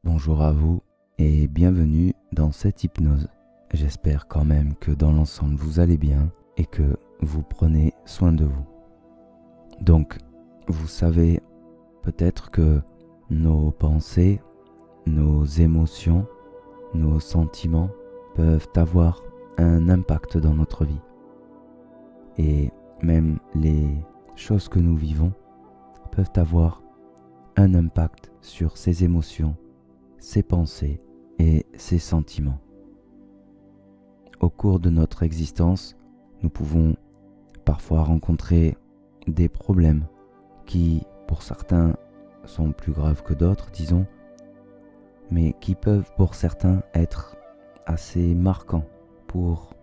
Bonjour à vous et bienvenue dans cette hypnose. J'espère quand même que dans l'ensemble vous allez bien et que vous prenez soin de vous. Donc, vous savez peut-être que nos pensées, nos émotions, nos sentiments peuvent avoir un impact dans notre vie. Et même les choses que nous vivons peuvent avoir un impact sur ces émotions, ses pensées et ses sentiments. Au cours de notre existence, nous pouvons parfois rencontrer des problèmes qui, pour certains, sont plus graves que d'autres, disons, mais qui peuvent pour certains être assez marquants pour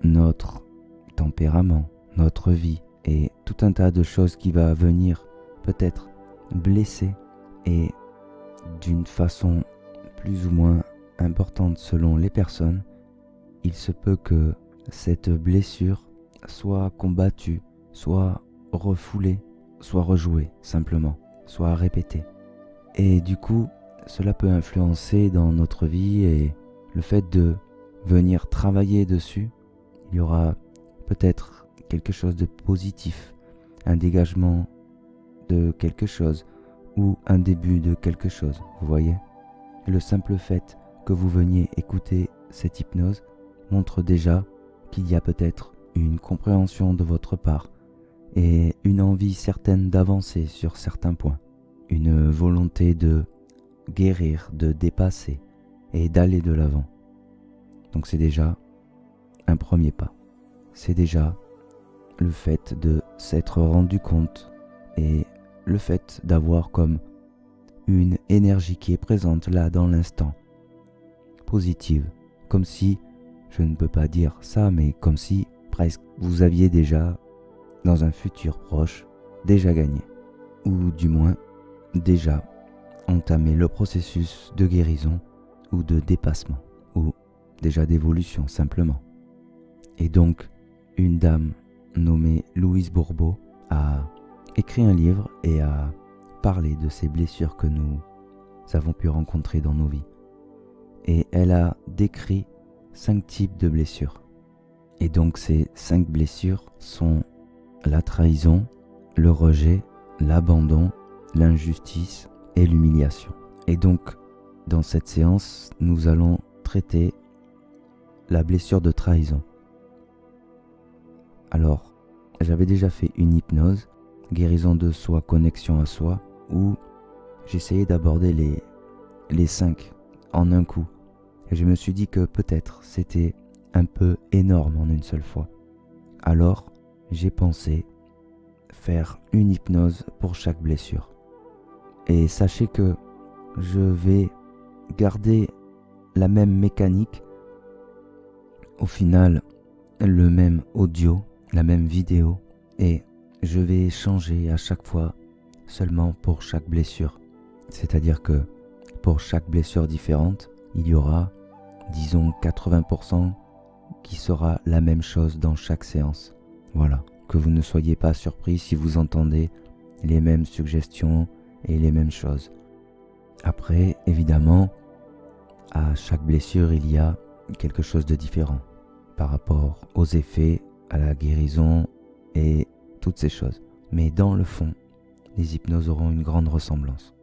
notre tempérament, notre vie et tout un tas de choses qui va venir peut-être blesser et d'une façon plus ou moins importante selon les personnes, il se peut que cette blessure soit combattue, soit refoulée, soit rejouée simplement, soit répétée. Et du coup, cela peut influencer dans notre vie et le fait de venir travailler dessus, il y aura peut-être quelque chose de positif, un dégagement de quelque chose ou un début de quelque chose, vous voyez ? Le simple fait que vous veniez écouter cette hypnose montre déjà qu'il y a peut-être une compréhension de votre part et une envie certaine d'avancer sur certains points, une volonté de guérir, de dépasser et d'aller de l'avant. Donc c'est déjà un premier pas. C'est déjà le fait de s'être rendu compte et le fait d'avoir comme une énergie qui est présente là dans l'instant, positive, comme si, je ne peux pas dire ça, mais comme si presque vous aviez déjà, dans un futur proche, déjà gagné, ou du moins déjà entamé le processus de guérison ou de dépassement, ou déjà d'évolution simplement. Et donc, une dame nommée Louise Bourbeau a écrit un livre et a parlé de ces blessures que nous avons pu rencontrer dans nos vies. Et elle a décrit 5 types de blessures. Et donc ces 5 blessures sont la trahison, le rejet, l'abandon, l'injustice et l'humiliation. Et donc, dans cette séance, nous allons traiter la blessure de trahison. Alors, j'avais déjà fait une hypnose, guérison de soi, connexion à soi, où j'essayais d'aborder les 5 en un coup. Et je me suis dit que peut-être c'était un peu énorme en une seule fois. Alors, j'ai pensé faire une hypnose pour chaque blessure. Et sachez que je vais garder la même mécanique, au final, le même audio, la même vidéo, et je vais changer à chaque fois seulement pour chaque blessure. C'est-à-dire que pour chaque blessure différente, il y aura, disons, 80% qui sera la même chose dans chaque séance. Voilà, que vous ne soyez pas surpris si vous entendez les mêmes suggestions et les mêmes choses. Après, évidemment, à chaque blessure, il y a quelque chose de différent par rapport aux effets, à la guérison et toutes ces choses. Mais dans le fond, les hypnoses auront une grande ressemblance,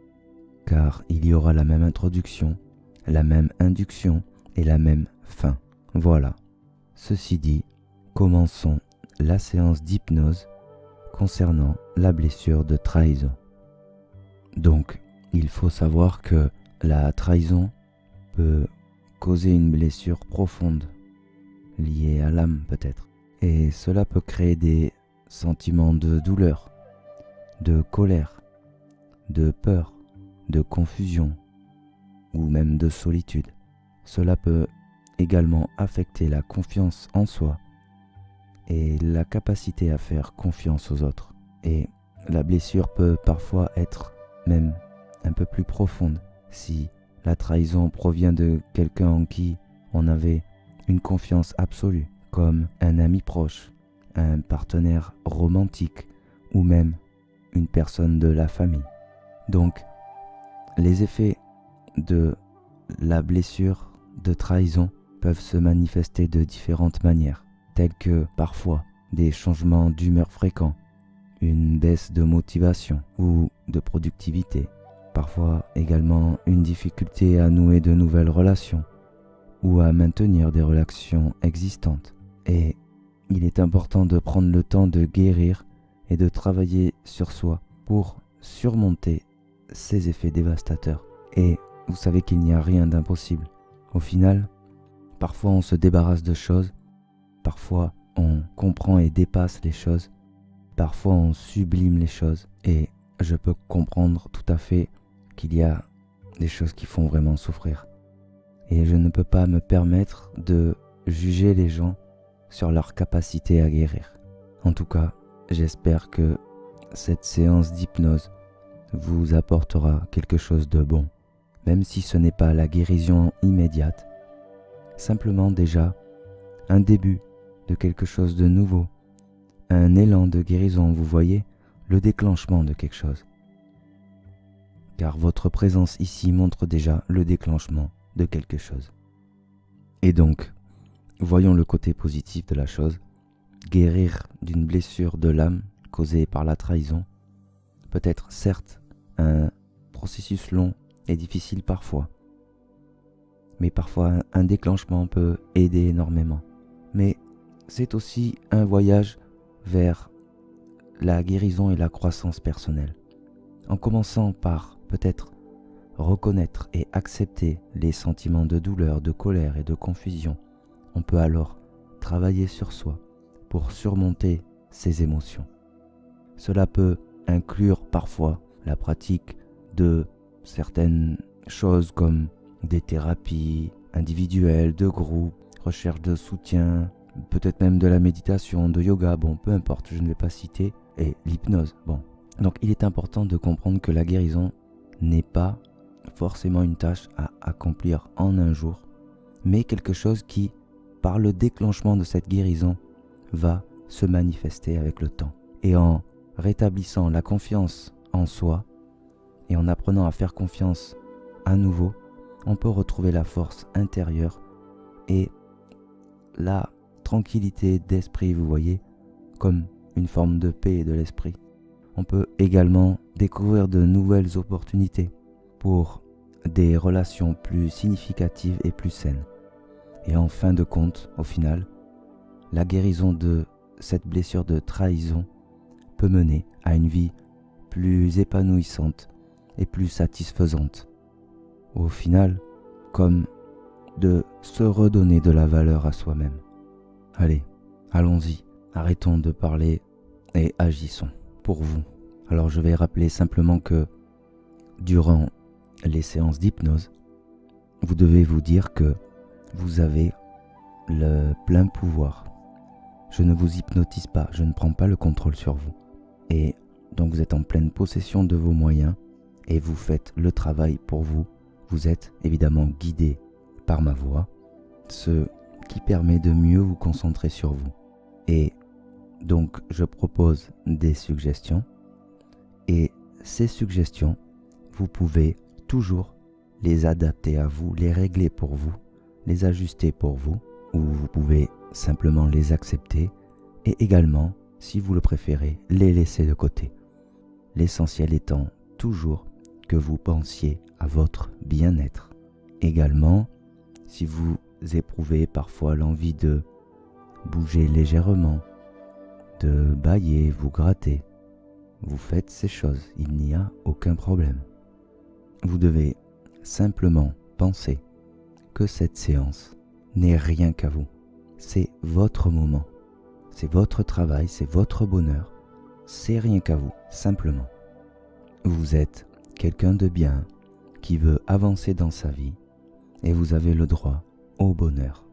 car il y aura la même introduction, la même induction et la même fin. Voilà. Ceci dit, commençons la séance d'hypnose concernant la blessure de trahison. Donc, il faut savoir que la trahison peut causer une blessure profonde, liée à l'âme peut-être, et cela peut créer des sentiments de douleur, de colère, de peur, de confusion ou même de solitude. Cela peut également affecter la confiance en soi et la capacité à faire confiance aux autres. Et la blessure peut parfois être même un peu plus profonde si la trahison provient de quelqu'un en qui on avait une confiance absolue, comme un ami proche, un partenaire romantique ou même une personne de la famille. Donc, les effets de la blessure de trahison peuvent se manifester de différentes manières, telles que parfois des changements d'humeur fréquents, une baisse de motivation ou de productivité, parfois également une difficulté à nouer de nouvelles relations ou à maintenir des relations existantes. Et il est important de prendre le temps de guérir et de travailler sur soi pour surmonter ces effets dévastateurs. Et vous savez qu'il n'y a rien d'impossible. Au final, parfois on se débarrasse de choses, parfois on comprend et dépasse les choses, parfois on sublime les choses. Et je peux comprendre tout à fait qu'il y a des choses qui font vraiment souffrir. Et je ne peux pas me permettre de juger les gens sur leur capacité à guérir. En tout cas, j'espère que cette séance d'hypnose vous apportera quelque chose de bon, même si ce n'est pas la guérison immédiate, simplement déjà un début de quelque chose de nouveau, un élan de guérison, vous voyez, le déclenchement de quelque chose. Car votre présence ici montre déjà le déclenchement de quelque chose. Et donc, voyons le côté positif de la chose. Guérir d'une blessure de l'âme causée par la trahison peut être certes un processus long et difficile parfois, mais parfois un déclenchement peut aider énormément. Mais c'est aussi un voyage vers la guérison et la croissance personnelle, en commençant par peut-être reconnaître et accepter les sentiments de douleur, de colère et de confusion. On peut alors travailler sur soi pour surmonter ces émotions. Cela peut inclure parfois la pratique de certaines choses comme des thérapies individuelles, de groupe, recherche de soutien, peut-être même de la méditation, de yoga, bon, peu importe, je ne vais pas citer, et l'hypnose. Bon, donc il est important de comprendre que la guérison n'est pas forcément une tâche à accomplir en un jour, mais quelque chose qui, par le déclenchement de cette guérison, va se manifester avec le temps. Et en rétablissant la confiance en soi et en apprenant à faire confiance à nouveau, on peut retrouver la force intérieure et la tranquillité d'esprit, vous voyez, comme une forme de paix de l'esprit. On peut également découvrir de nouvelles opportunités pour des relations plus significatives et plus saines. Et en fin de compte, au final, la guérison de cette blessure de trahison peut mener à une vie plus épanouissante et plus satisfaisante. Au final, comme de se redonner de la valeur à soi-même. Allez, allons-y, arrêtons de parler et agissons pour vous. Alors je vais rappeler simplement que durant les séances d'hypnose, vous devez vous dire que vous avez le plein pouvoir. Je ne vous hypnotise pas, je ne prends pas le contrôle sur vous. Et donc vous êtes en pleine possession de vos moyens et vous faites le travail pour vous. Vous êtes évidemment guidé par ma voix, ce qui permet de mieux vous concentrer sur vous. Et donc je propose des suggestions et ces suggestions, vous pouvez toujours les adapter à vous, les régler pour vous, les ajuster pour vous, ou vous pouvez simplement les accepter et également, si vous le préférez, les laisser de côté. L'essentiel étant toujours que vous pensiez à votre bien-être. Également, si vous éprouvez parfois l'envie de bouger légèrement, de bâiller, vous gratter, vous faites ces choses, il n'y a aucun problème. Vous devez simplement penser que cette séance n'est rien qu'à vous. C'est votre moment, c'est votre travail, c'est votre bonheur, c'est rien qu'à vous, simplement. Vous êtes quelqu'un de bien qui veut avancer dans sa vie et vous avez le droit au bonheur,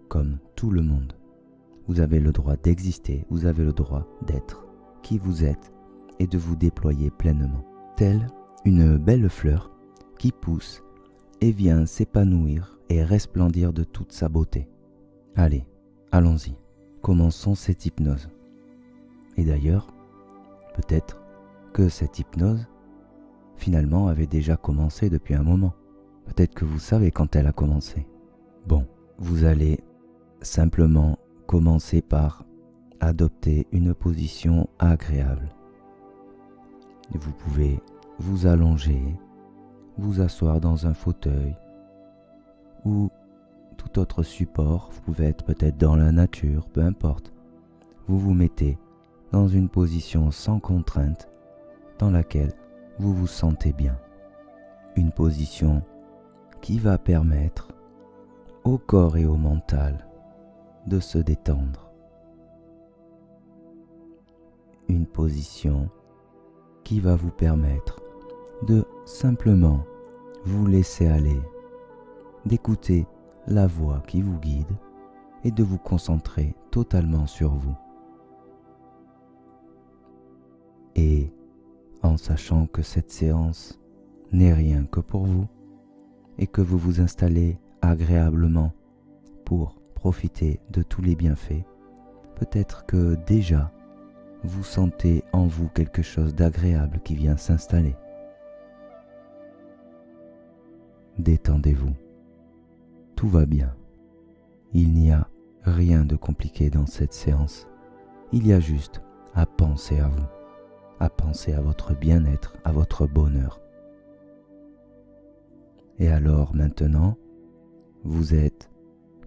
comme tout le monde. Vous avez le droit d'exister, vous avez le droit d'être qui vous êtes et de vous déployer pleinement, telle une belle fleur qui pousse et vient s'épanouir et resplendir de toute sa beauté. Allez, allons-y, commençons cette hypnose. Et d'ailleurs, peut-être que cette hypnose, finalement, avait déjà commencé depuis un moment. Peut-être que vous savez quand elle a commencé. Bon, vous allez simplement commencer par adopter une position agréable. Vous pouvez vous allonger, vous asseoir dans un fauteuil ou tout autre support. Vous pouvez être peut-être dans la nature, peu importe. Vous vous mettez dans une position sans contrainte dans laquelle vous vous sentez bien. Une position qui va permettre au corps et au mental de se détendre. Une position qui va vous permettre de simplement vous laisser aller, d'écouter la voix qui vous guide et de vous concentrer totalement sur vous. Et en sachant que cette séance n'est rien que pour vous et que vous vous installez agréablement pour profiter de tous les bienfaits, peut-être que déjà vous sentez en vous quelque chose d'agréable qui vient s'installer. Détendez-vous. Tout va bien. Il n'y a rien de compliqué dans cette séance. Il y a juste à penser à vous, à penser à votre bien-être, à votre bonheur. Et alors maintenant, vous êtes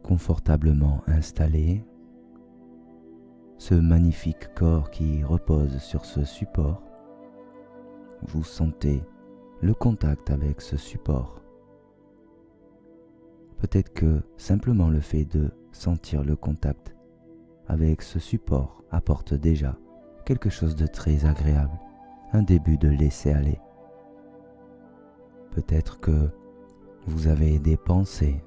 confortablement installé, ce magnifique corps qui repose sur ce support. Vous sentez le contact avec ce support. Peut-être que simplement le fait de sentir le contact avec ce support apporte déjà quelque chose de très agréable, un début de laisser aller. Peut-être que vous avez des pensées,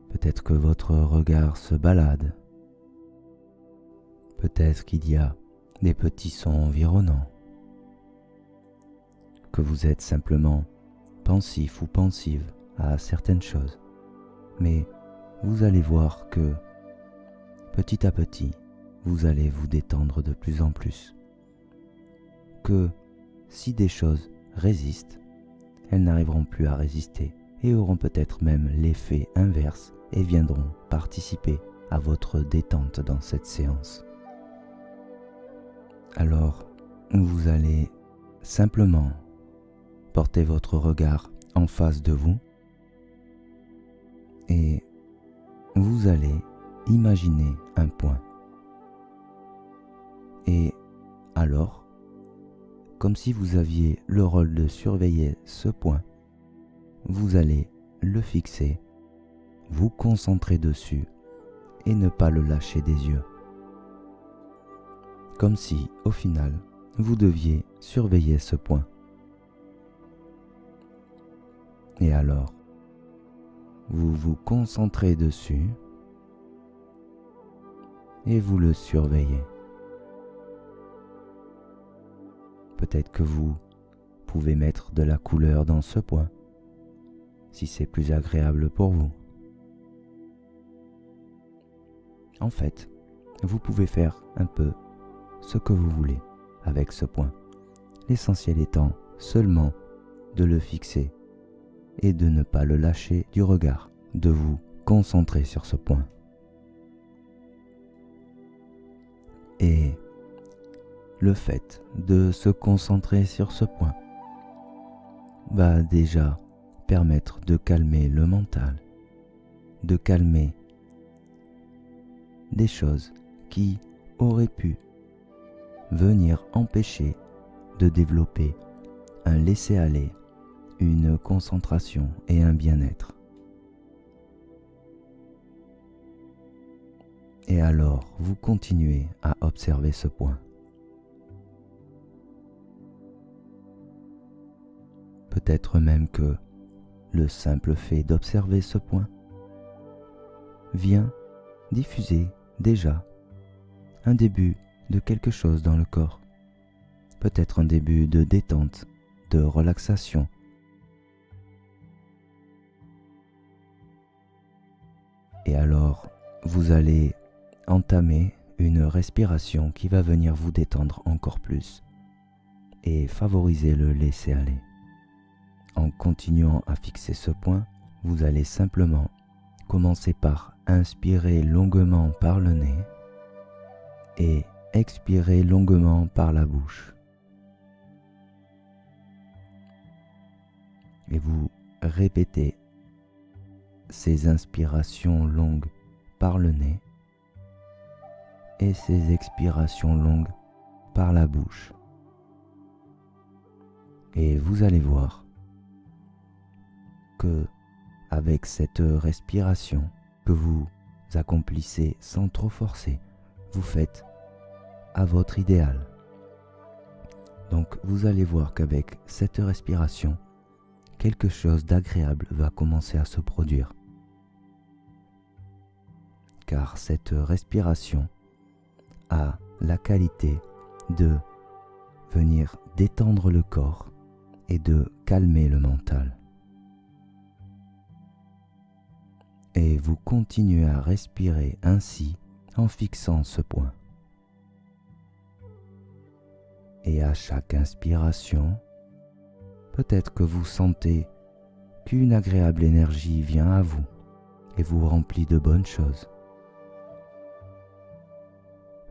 peut-être que votre regard se balade, peut-être qu'il y a des petits sons environnants, que vous êtes simplement pensif ou pensive à certaines choses, mais vous allez voir que petit à petit, vous allez vous détendre de plus en plus, que si des choses résistent, elles n'arriveront plus à résister et auront peut-être même l'effet inverse et viendront participer à votre détente dans cette séance. Alors, vous allez simplement porter votre regard en face de vous et vous allez imaginer un point. Et alors, comme si vous aviez le rôle de surveiller ce point, vous allez le fixer, vous concentrer dessus et ne pas le lâcher des yeux. Comme si, au final, vous deviez surveiller ce point. Et alors, vous vous concentrez dessus et vous le surveillez. Peut-être que vous pouvez mettre de la couleur dans ce point, si c'est plus agréable pour vous. En fait, vous pouvez faire un peu ce que vous voulez avec ce point, l'essentiel étant seulement de le fixer et de ne pas le lâcher du regard, de vous concentrer sur ce point. Et le fait de se concentrer sur ce point va déjà permettre de calmer le mental, de calmer des choses qui auraient pu venir empêcher de développer un laisser-aller, une concentration et un bien-être. Et alors, vous continuez à observer ce point. Peut-être même que le simple fait d'observer ce point vient diffuser déjà un début de quelque chose dans le corps, peut-être un début de détente, de relaxation. Et alors, vous allez entamer une respiration qui va venir vous détendre encore plus et favoriser le laisser-aller. en continuant à fixer ce point, vous allez simplement commencer par inspirer longuement par le nez et expirer longuement par la bouche. Et vous répétez ces inspirations longues par le nez et ces expirations longues par la bouche. Et vous allez voir que avec cette respiration que vous accomplissez sans trop forcer, vous faites à votre idéal. Donc vous allez voir qu'avec cette respiration, quelque chose d'agréable va commencer à se produire. Car cette respiration a la qualité de venir détendre le corps et de calmer le mental. Et vous continuez à respirer ainsi en fixant ce point. Et à chaque inspiration, peut-être que vous sentez qu'une agréable énergie vient à vous et vous remplit de bonnes choses.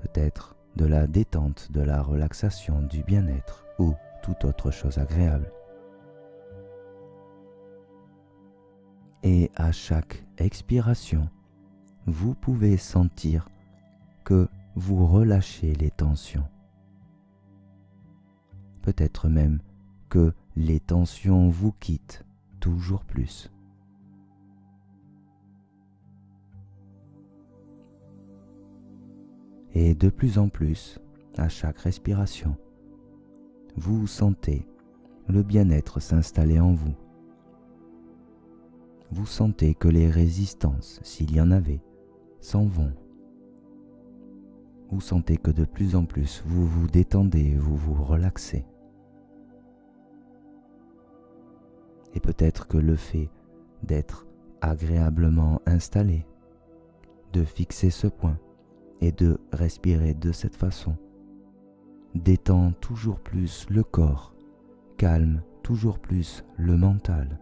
Peut-être de la détente, de la relaxation, du bien-être ou toute autre chose agréable. Et à chaque expiration, vous pouvez sentir que vous relâchez les tensions. Peut-être même que les tensions vous quittent toujours plus. Et de plus en plus, à chaque respiration, vous sentez le bien-être s'installer en vous. Vous sentez que les résistances, s'il y en avait, s'en vont. Vous sentez que de plus en plus vous vous détendez, vous vous relaxez. Et peut-être que le fait d'être agréablement installé, de fixer ce point et de respirer de cette façon, détend toujours plus le corps, calme toujours plus le mental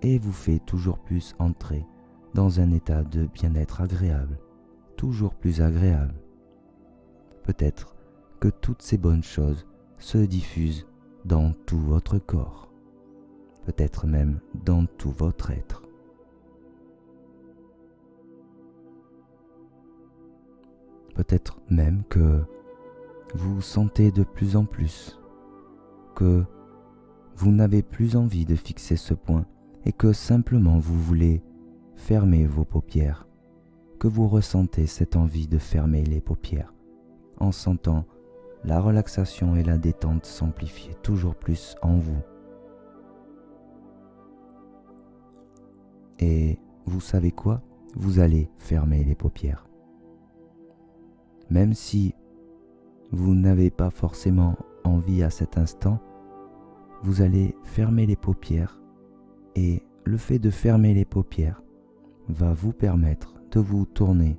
et vous fait toujours plus entrer dans un état de bien-être agréable, toujours plus agréable. Peut-être que toutes ces bonnes choses se diffusent dans tout votre corps, peut-être même dans tout votre être. Peut-être même que vous sentez de plus en plus que vous n'avez plus envie de fixer ce point et que simplement vous voulez fermer vos paupières, que vous ressentez cette envie de fermer les paupières en sentant la relaxation et la détente s'amplifier toujours plus en vous. Et vous savez quoi? Vous allez fermer les paupières. Même si vous n'avez pas forcément envie à cet instant, vous allez fermer les paupières et le fait de fermer les paupières va vous permettre de vous tourner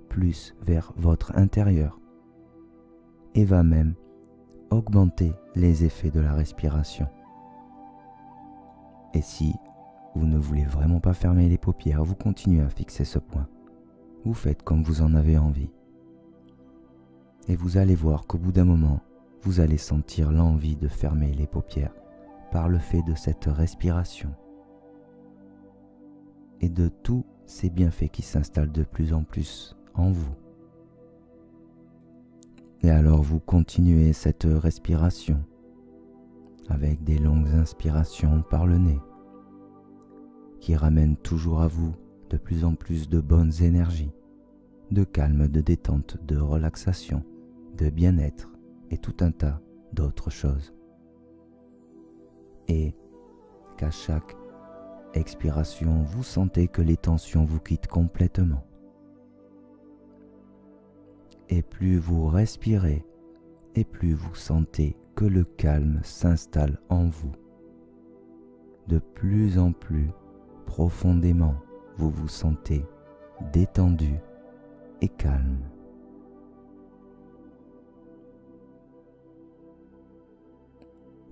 plus vers votre intérieur et va même augmenter les effets de la respiration. Et si vous ne voulez vraiment pas fermer les paupières, vous continuez à fixer ce point. Vous faites comme vous en avez envie. Et vous allez voir qu'au bout d'un moment, vous allez sentir l'envie de fermer les paupières par le fait de cette respiration et de tous ces bienfaits qui s'installent de plus en plus en vous. Et alors vous continuez cette respiration avec des longues inspirations par le nez qui ramènent toujours à vous de plus en plus de bonnes énergies, de calme, de détente, de relaxation, de bien-être et tout un tas d'autres choses. Et qu'à chaque expiration, vous sentez que les tensions vous quittent complètement. Et plus vous respirez, et plus vous sentez que le calme s'installe en vous. De plus en plus profondément, vous vous sentez détendu et calme.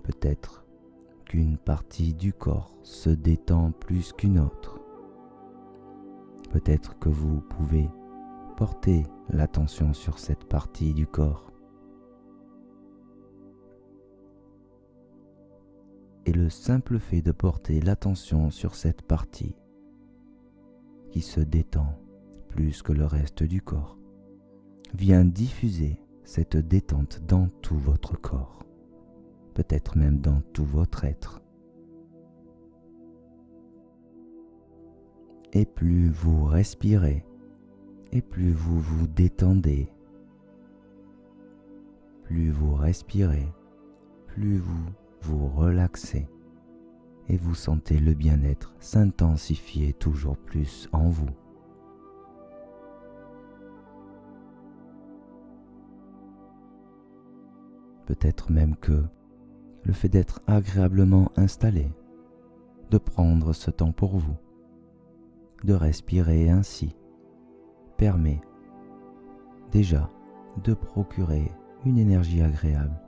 Peut-être qu'une partie du corps se détend plus qu'une autre. Peut-être que vous pouvez porter l'attention sur cette partie du corps. Et le simple fait de porter l'attention sur cette partie qui se détend plus que le reste du corps vient diffuser cette détente dans tout votre corps, peut-être même dans tout votre être. Et plus vous respirez, et plus vous vous détendez, plus vous respirez, plus vous vous relaxez, et vous sentez le bien-être s'intensifier toujours plus en vous. Peut-être même que le fait d'être agréablement installé, de prendre ce temps pour vous, de respirer ainsi, permet déjà de procurer une énergie agréable.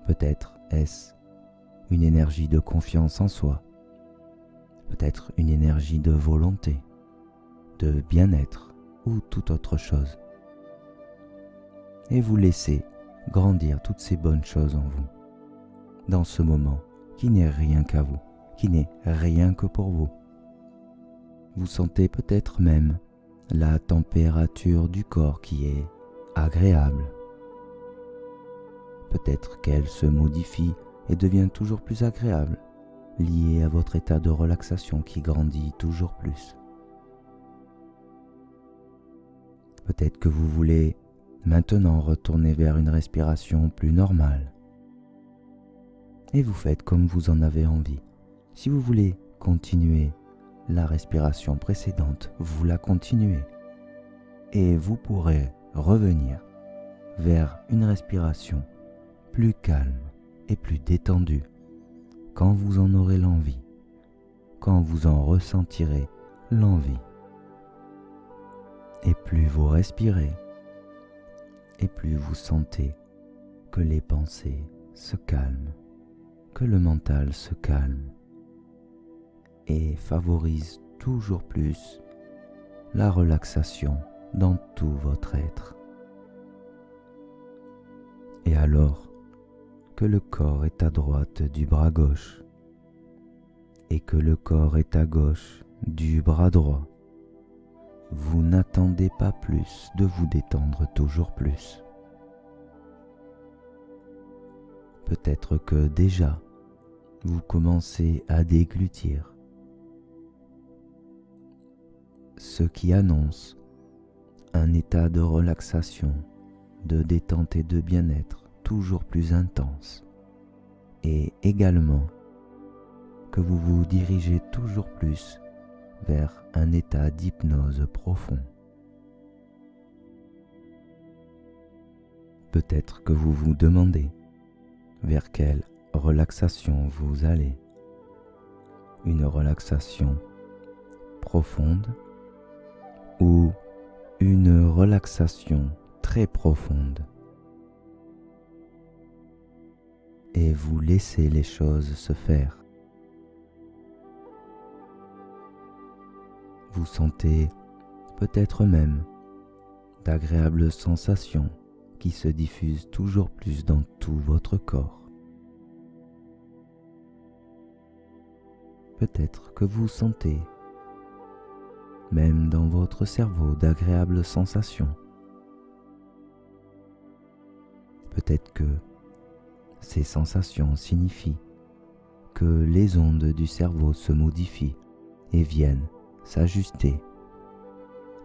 Peut-être est-ce une énergie de confiance en soi, peut-être une énergie de volonté, de bien-être ou toute autre chose. Et vous laissez grandir toutes ces bonnes choses en vous, dans ce moment qui n'est rien qu'à vous, qui n'est rien que pour vous. Vous sentez peut-être même la température du corps qui est agréable. Peut-être qu'elle se modifie et devient toujours plus agréable, liée à votre état de relaxation qui grandit toujours plus. Peut-être que vous voulez maintenant retourner vers une respiration plus normale. Et vous faites comme vous en avez envie. Si vous voulez continuer la respiration précédente, vous la continuez. Et vous pourrez revenir vers une respiration plus calme et plus détendue quand vous en aurez l'envie, quand vous en ressentirez l'envie. Et plus vous respirez, et plus vous sentez que les pensées se calment, que le mental se calme et favorise toujours plus la relaxation dans tout votre être. Et alors que le corps est à droite du bras gauche et que le corps est à gauche du bras droit, vous n'attendez pas plus de vous détendre toujours plus. Peut-être que déjà vous commencez à déglutir, ce qui annonce un état de relaxation, de détente et de bien-être toujours plus intense, et également que vous vous dirigez toujours plus vers un état d'hypnose profond. Peut-être que vous vous demandez vers quelle relaxation vous allez. Une relaxation profonde ou une relaxation très profonde. Et vous laissez les choses se faire. Vous sentez peut-être même d'agréables sensations qui se diffusent toujours plus dans tout votre corps. Peut-être que vous sentez même dans votre cerveau d'agréables sensations. Peut-être que ces sensations signifient que les ondes du cerveau se modifient et viennent s'ajuster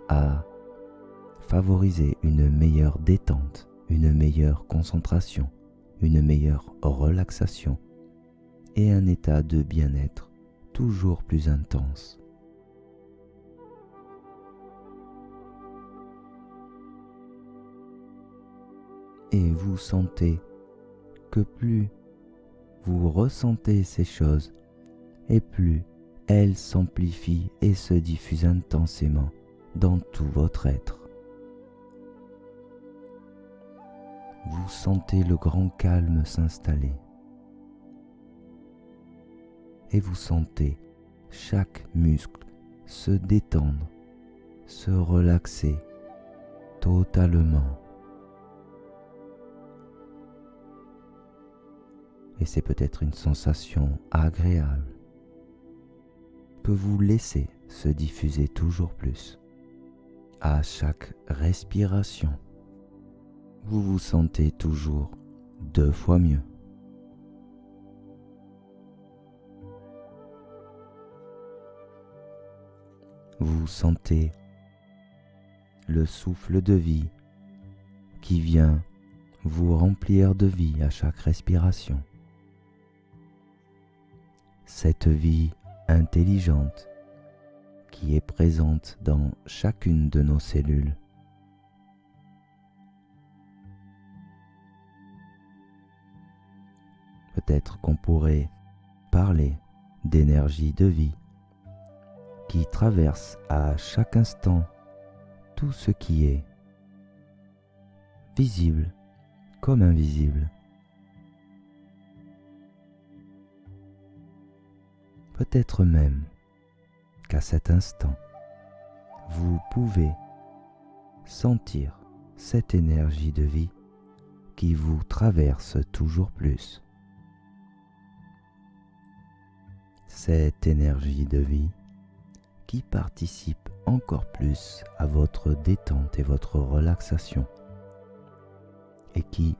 à favoriser une meilleure détente, une meilleure concentration, une meilleure relaxation et un état de bien-être toujours plus intense. Et vous sentez que plus vous ressentez ces choses, et plus elles s'amplifient et se diffusent intensément dans tout votre être. Vous sentez le grand calme s'installer. et vous sentez chaque muscle se détendre, se relaxer totalement. Et c'est peut-être une sensation agréable que vous laissez se diffuser toujours plus. À chaque respiration, vous vous sentez toujours 2 fois mieux. Vous sentez le souffle de vie qui vient vous remplir de vie à chaque respiration. Cette vie intelligente qui est présente dans chacune de nos cellules. Peut-être qu'on pourrait parler d'énergie de vie qui traverse à chaque instant tout ce qui est visible comme invisible. Peut-être même qu'à cet instant, vous pouvez sentir cette énergie de vie qui vous traverse toujours plus. Cette énergie de vie qui participe encore plus à votre détente et votre relaxation et qui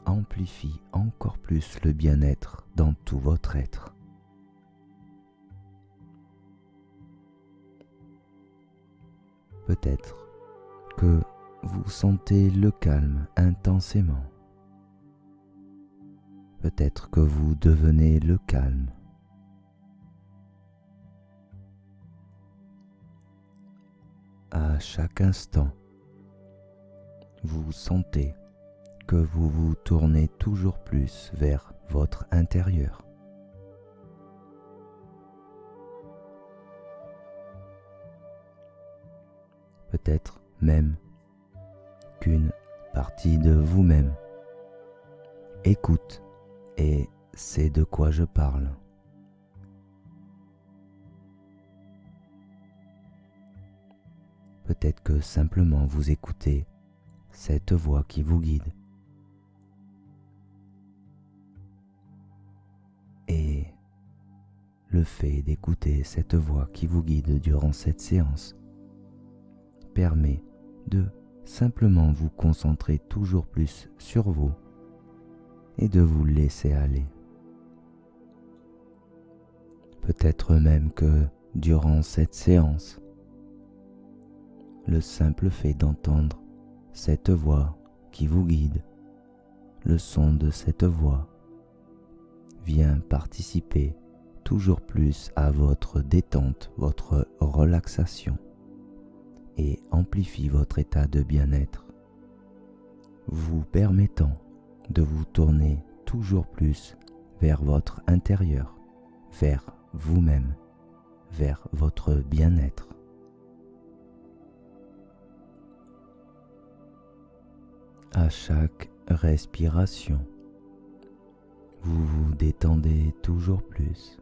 amplifie encore plus le bien-être dans tout votre être. Peut-être que vous sentez le calme intensément. Peut-être que vous devenez le calme. À chaque instant, vous sentez que vous vous tournez toujours plus vers votre intérieur. Peut-être même qu'une partie de vous-même écoute et sait de quoi je parle. Peut-être que simplement vous écoutez cette voix qui vous guide. Et le fait d'écouter cette voix qui vous guide durant cette séance permet de simplement vous concentrer toujours plus sur vous et de vous laisser aller. Peut-être même que durant cette séance, le simple fait d'entendre cette voix qui vous guide, le son de cette voix, vient participer toujours plus à votre détente, votre relaxation et amplifie votre état de bien-être, vous permettant de vous tourner toujours plus vers votre intérieur, vers vous-même, vers votre bien-être. À chaque respiration, vous vous détendez toujours plus,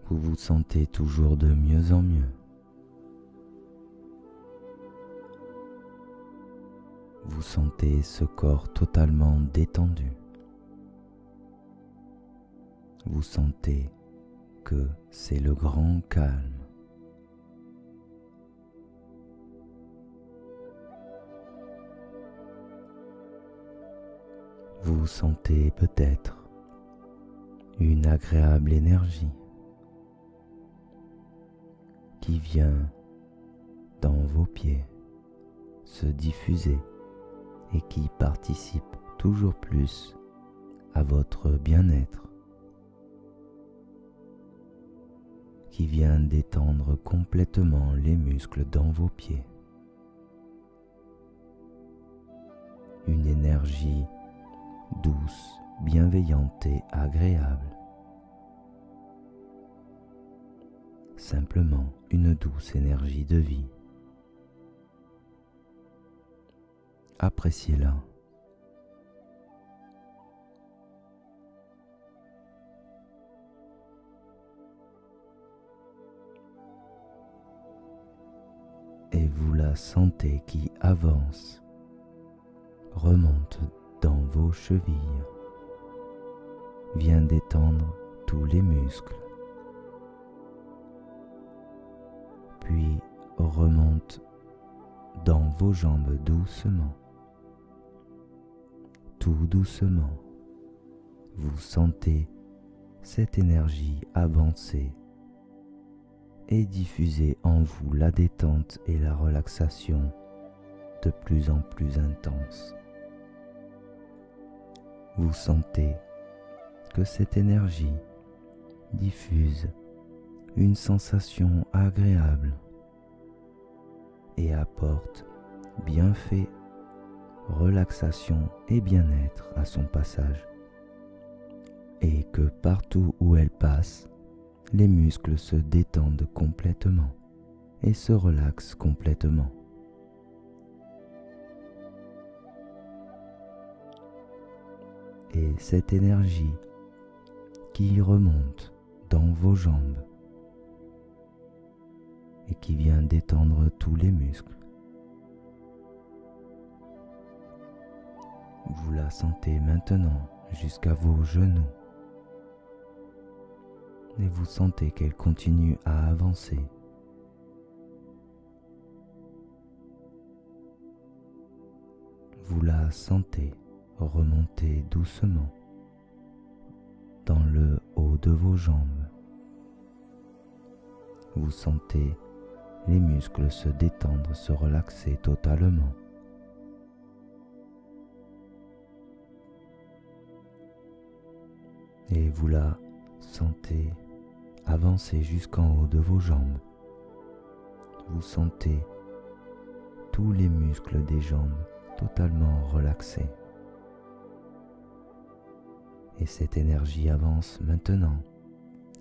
vous vous sentez toujours de mieux en mieux. Vous sentez ce corps totalement détendu. Vous sentez que c'est le grand calme. Vous sentez peut-être une agréable énergie qui vient dans vos pieds se diffuser et qui participe toujours plus à votre bien-être, qui vient détendre complètement les muscles dans vos pieds. Une énergie douce, bienveillante et agréable. Simplement une douce énergie de vie. Appréciez-la. et vous la sentez qui avance, remonte dans vos chevilles, vient détendre tous les muscles, puis remonte dans vos jambes doucement. Tout doucement, vous sentez cette énergie avancer et diffuser en vous la détente et la relaxation de plus en plus intense. Vous sentez que cette énergie diffuse une sensation agréable et apporte bienfait, relaxation et bien-être à son passage, et que partout où elle passe, les muscles se détendent complètement et se relaxent complètement. Et cette énergie qui remonte dans vos jambes et qui vient détendre tous les muscles, vous la sentez maintenant jusqu'à vos genoux et vous sentez qu'elle continue à avancer. Vous la sentez remonter doucement dans le haut de vos jambes. Vous sentez les muscles se détendre, se relaxer totalement. Et vous la sentez avancer jusqu'en haut de vos jambes. Vous sentez tous les muscles des jambes totalement relaxés. Et cette énergie avance maintenant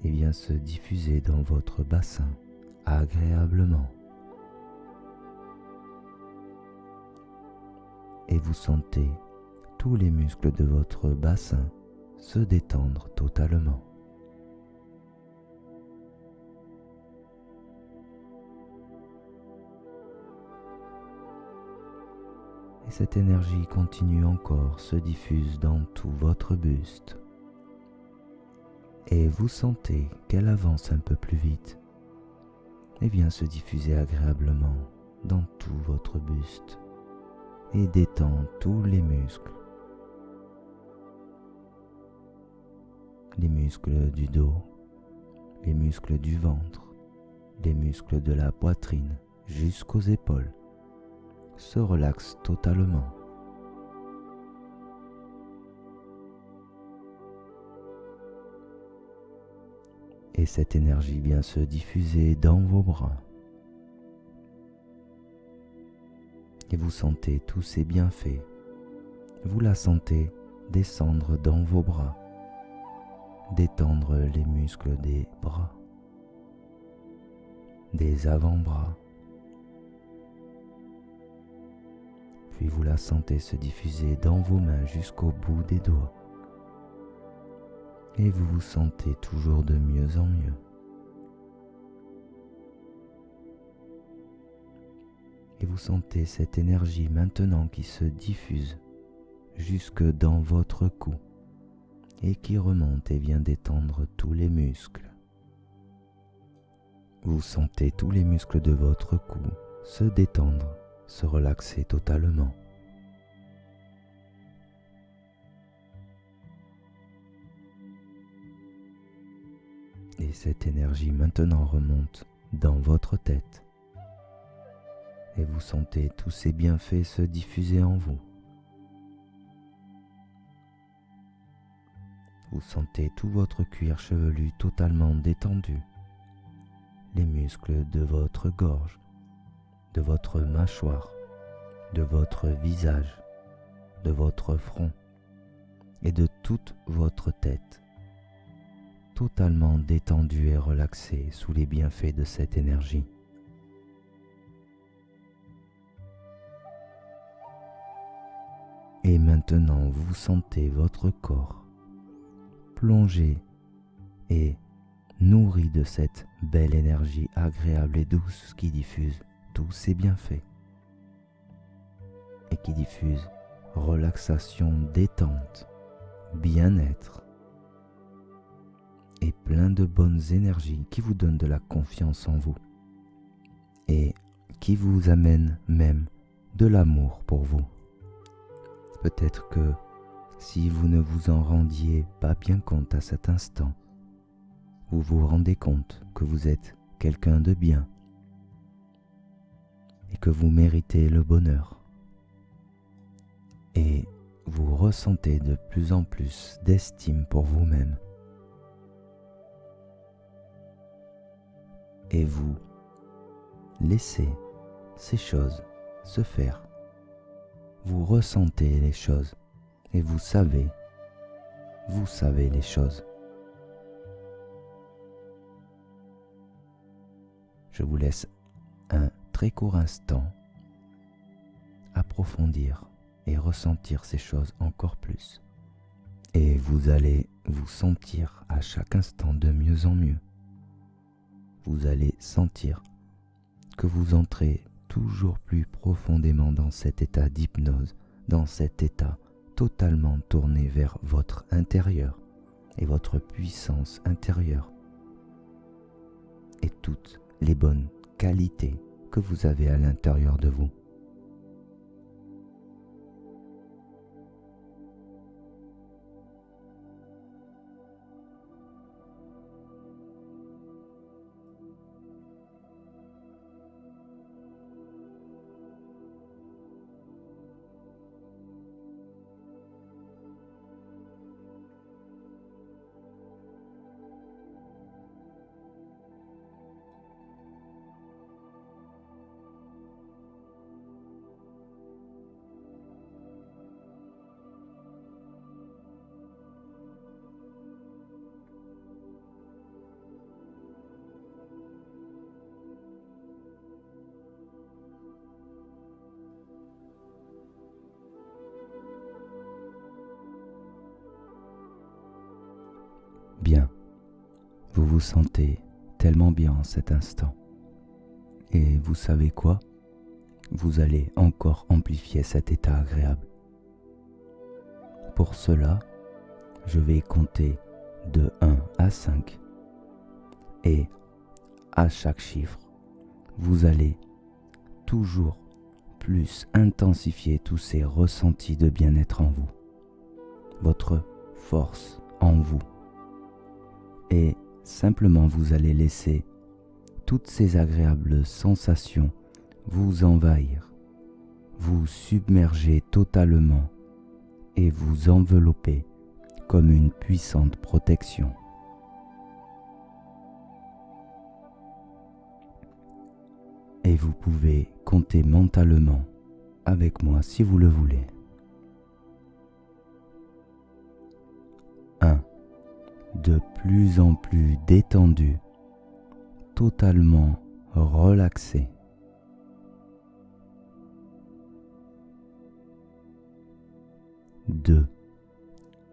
et vient se diffuser dans votre bassin agréablement. Et vous sentez tous les muscles de votre bassin se détendre totalement. Et cette énergie continue encore, se diffuse dans tout votre buste. Et vous sentez qu'elle avance un peu plus vite et vient se diffuser agréablement dans tout votre buste et détend tous les muscles. Les muscles du dos, les muscles du ventre, les muscles de la poitrine jusqu'aux épaules se relaxent totalement. Et cette énergie vient se diffuser dans vos bras. Et vous sentez tous ces bienfaits. Vous la sentez descendre dans vos bras, détendre les muscles des bras, des avant-bras. Puis vous la sentez se diffuser dans vos mains jusqu'au bout des doigts. Et vous vous sentez toujours de mieux en mieux. Et vous sentez cette énergie maintenant qui se diffuse jusque dans votre cou et qui remonte et vient détendre tous les muscles. Vous sentez tous les muscles de votre cou se détendre, se relaxer totalement. Et cette énergie maintenant remonte dans votre tête. Et vous sentez tous ces bienfaits se diffuser en vous. Vous sentez tout votre cuir chevelu totalement détendu, les muscles de votre gorge, de votre mâchoire, de votre visage, de votre front et de toute votre tête, totalement détendu et relaxé sous les bienfaits de cette énergie. Et maintenant, vous sentez votre corps plongé et nourri de cette belle énergie agréable et douce qui diffuse tous ses bienfaits et qui diffuse relaxation, détente, bien-être et plein de bonnes énergies qui vous donnent de la confiance en vous et qui vous amènent même de l'amour pour vous. Peut-être que si vous ne vous en rendiez pas bien compte à cet instant, vous vous rendez compte que vous êtes quelqu'un de bien et que vous méritez le bonheur. Et vous ressentez de plus en plus d'estime pour vous-même. Et vous laissez ces choses se faire. Vous ressentez les choses et vous savez les choses. Je vous laisse un très court instant approfondir et ressentir ces choses encore plus. Et vous allez vous sentir à chaque instant de mieux en mieux. Vous allez sentir que vous entrez toujours plus profondément dans cet état d'hypnose, dans cet état totalement tourné vers votre intérieur et votre puissance intérieure et toutes les bonnes qualités que vous avez à l'intérieur de vous. Bien, vous vous sentez tellement bien en cet instant. Et vous savez quoi? Vous allez encore amplifier cet état agréable. Pour cela, je vais compter de 1 à 5. Et à chaque chiffre, vous allez toujours plus intensifier tous ces ressentis de bien-être en vous, votre force en vous. Et simplement vous allez laisser toutes ces agréables sensations vous envahir, vous submerger totalement et vous envelopper comme une puissante protection. Et vous pouvez compter mentalement avec moi si vous le voulez. 1. De plus en plus détendu, totalement relaxé. 2.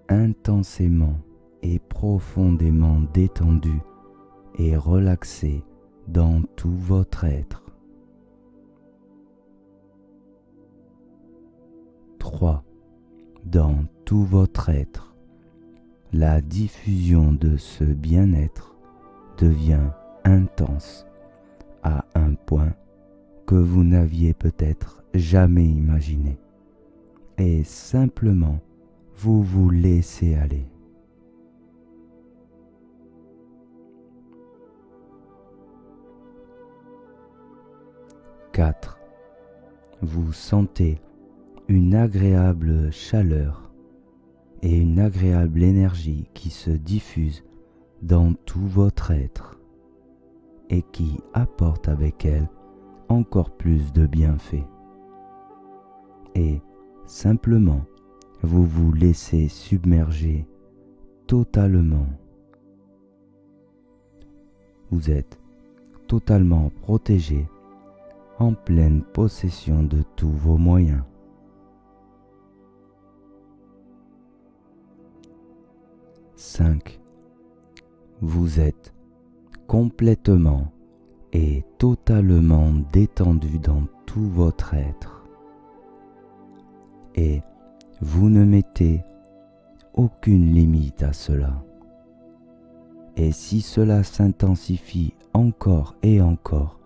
Intensément et profondément détendu et relaxé dans tout votre être. 3. Dans tout votre être, la diffusion de ce bien-être devient intense à un point que vous n'aviez peut-être jamais imaginé. Et simplement, vous vous laissez aller. 4. Vous sentez une agréable chaleur et une agréable énergie qui se diffuse dans tout votre être et qui apporte avec elle encore plus de bienfaits. Et simplement, vous vous laissez submerger totalement. Vous êtes totalement protégé, en pleine possession de tous vos moyens. 5. Vous êtes complètement et totalement détendu dans tout votre être. Et vous ne mettez aucune limite à cela. Et si cela s'intensifie encore et encore,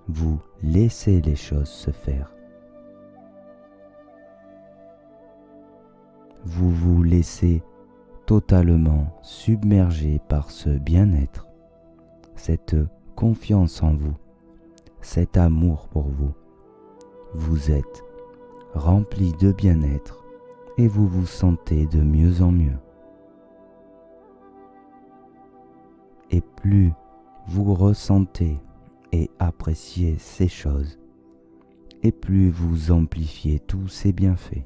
vous laissez les choses se faire. Vous vous laissez totalement submerger par ce bien-être, cette confiance en vous, cet amour pour vous. Vous êtes rempli de bien-être et vous vous sentez de mieux en mieux. Et plus vous ressentez et appréciez ces choses, et plus vous amplifiez tous ces bienfaits.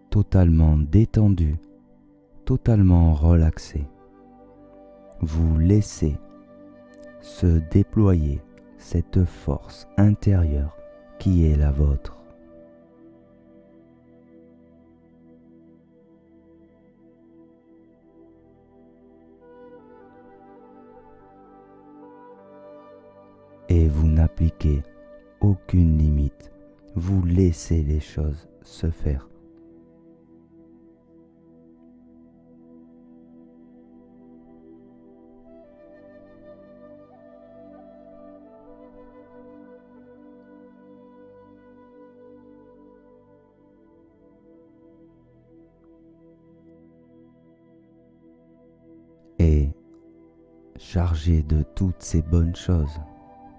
Totalement détendu, totalement relaxé, vous laissez se déployer cette force intérieure qui est la vôtre. Et vous n'appliquez aucune limite, vous laissez les choses se faire. Et chargé de toutes ces bonnes choses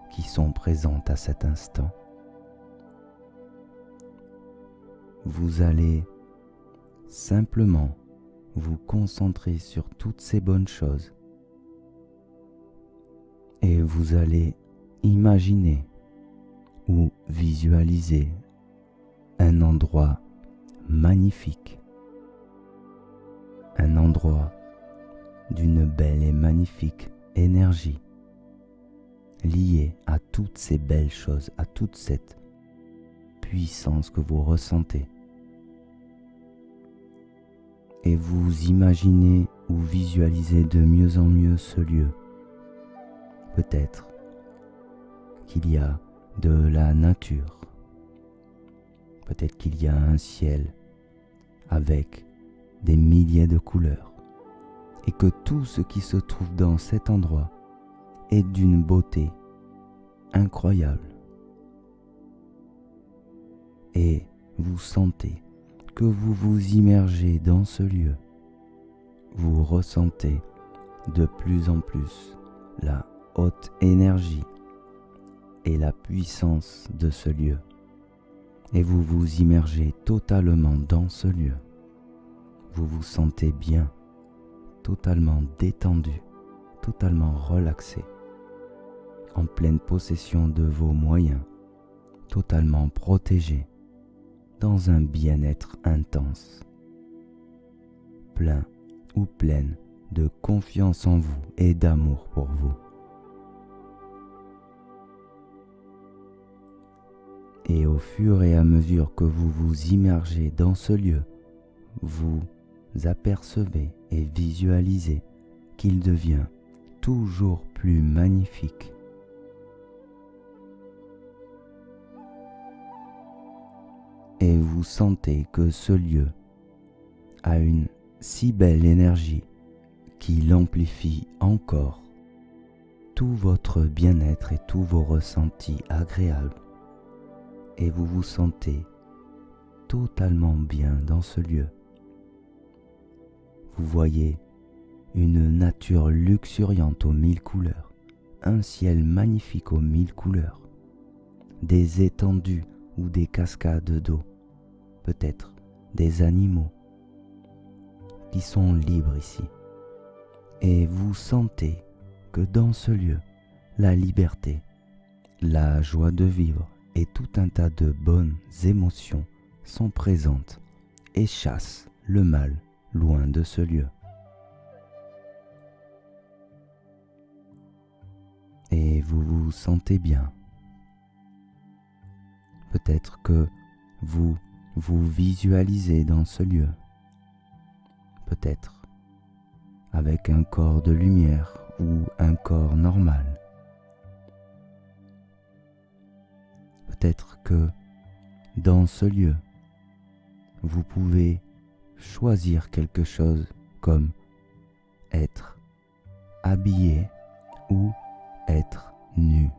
qui sont présentes à cet instant, vous allez simplement vous concentrer sur toutes ces bonnes choses et vous allez imaginer ou visualiser un endroit magnifique, un endroit d'une belle et magnifique énergie liée à toutes ces belles choses, à toute cette puissance que vous ressentez. Et vous imaginez ou visualisez de mieux en mieux ce lieu. Peut-être qu'il y a de la nature, peut-être qu'il y a un ciel avec des milliers de couleurs, et que tout ce qui se trouve dans cet endroit est d'une beauté incroyable. Et vous sentez que vous vous immergez dans ce lieu. Vous ressentez de plus en plus la haute énergie et la puissance de ce lieu. Et vous vous immergez totalement dans ce lieu. Vous vous sentez bien, totalement détendu, totalement relaxé, en pleine possession de vos moyens, totalement protégé, dans un bien-être intense, plein ou pleine de confiance en vous et d'amour pour vous. Et au fur et à mesure que vous vous immergez dans ce lieu, vous apercevez et visualisez qu'il devient toujours plus magnifique. Et vous sentez que ce lieu a une si belle énergie qui l'amplifie encore tout votre bien-être et tous vos ressentis agréables. Et vous vous sentez totalement bien dans ce lieu. Vous voyez une nature luxuriante aux 1000 couleurs, un ciel magnifique aux 1000 couleurs, des étendues ou des cascades d'eau, peut-être des animaux qui sont libres ici. Et vous sentez que dans ce lieu, la liberté, la joie de vivre et tout un tas de bonnes émotions sont présentes et chassent le mal loin de ce lieu. Et vous vous sentez bien. Peut-être que vous vous visualisez dans ce lieu. Peut-être avec un corps de lumière ou un corps normal. Peut-être que dans ce lieu, vous pouvez choisir quelque chose comme être habillé ou être nu.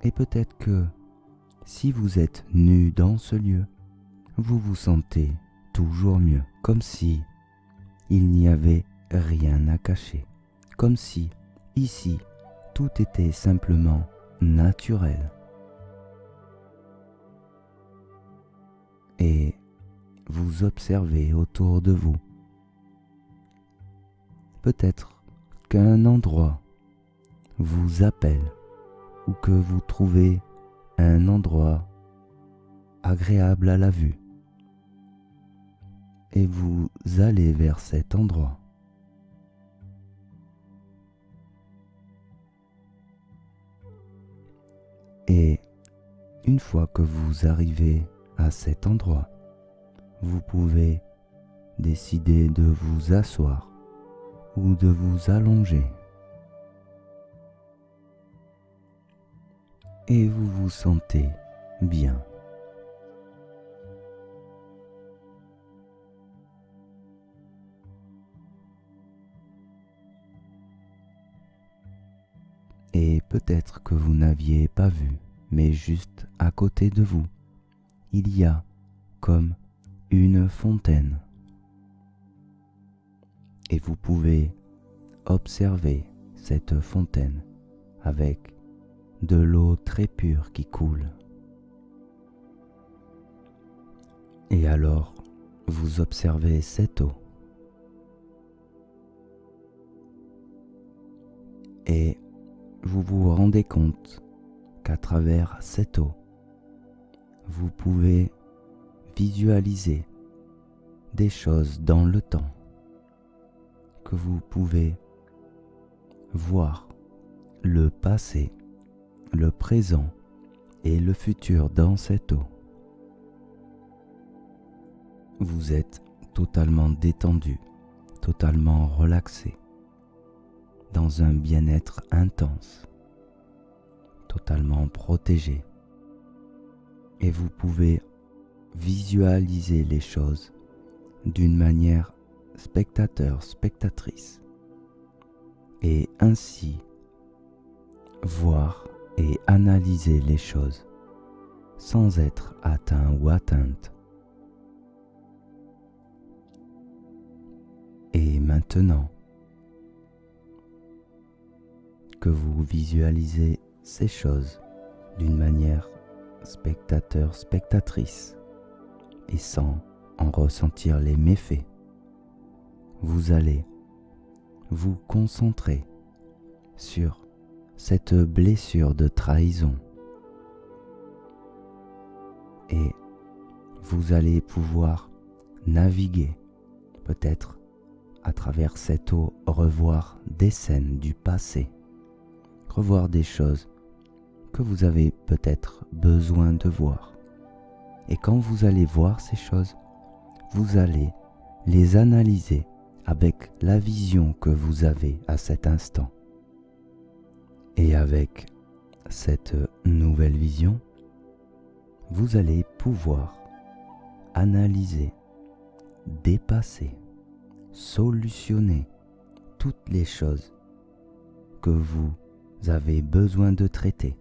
Et peut-être que si vous êtes nu dans ce lieu, vous vous sentez toujours mieux, comme si il n'y avait rien à cacher, comme si ici tout était simplement naturel. Et vous observez autour de vous. Peut-être qu'un endroit vous appelle ou que vous trouvez un endroit agréable à la vue et vous allez vers cet endroit. Et une fois que vous arrivez à cet endroit, vous pouvez décider de vous asseoir ou de vous allonger. Et vous vous sentez bien. Et peut-être que vous n'aviez pas vu, mais juste à côté de vous, il y a comme une fontaine. Et vous pouvez observer cette fontaine avec de l'eau très pure qui coule. Et alors, vous observez cette eau. Et vous vous rendez compte qu'à travers cette eau, vous pouvez visualiser des choses dans le temps, que vous pouvez voir le passé, le présent et le futur dans cette eau. Vous êtes totalement détendu, totalement relaxé, dans un bien-être intense, totalement protégé. Et vous pouvez visualiser les choses d'une manière spectateur-spectatrice et ainsi voir et analyser les choses sans être atteint ou atteinte. Et maintenant que vous visualisez ces choses d'une manière spectateur-spectatrice et sans en ressentir les méfaits, vous allez vous concentrer sur cette blessure de trahison et vous allez pouvoir naviguer, peut-être à travers cette eau, revoir des scènes du passé, revoir des choses que vous avez peut-être besoin de voir. Et quand vous allez voir ces choses, vous allez les analyser avec la vision que vous avez à cet instant. Et avec cette nouvelle vision, vous allez pouvoir analyser, dépasser, solutionner toutes les choses que vous avez besoin de traiter.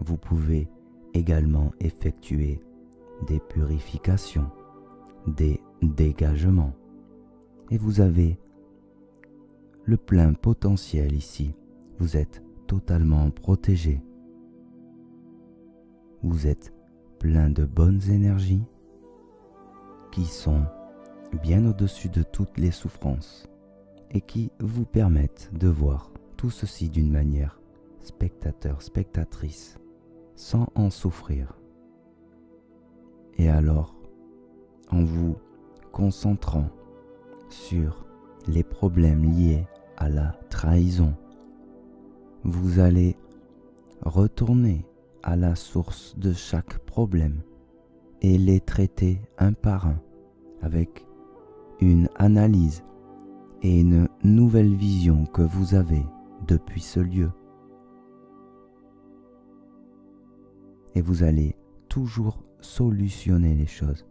Vous pouvez également effectuer des purifications, des dégagements. Et vous avez le plein potentiel ici. Vous êtes totalement protégé. Vous êtes plein de bonnes énergies qui sont bien au-dessus de toutes les souffrances et qui vous permettent de voir tout ceci d'une manière spectateur-spectatrice sans en souffrir. Et alors, en vous concentrant sur les problèmes liés à la trahison, vous allez retourner à la source de chaque problème et les traiter un par un avec une analyse et une nouvelle vision que vous avez depuis ce lieu. Et vous allez toujours solutionner les choses.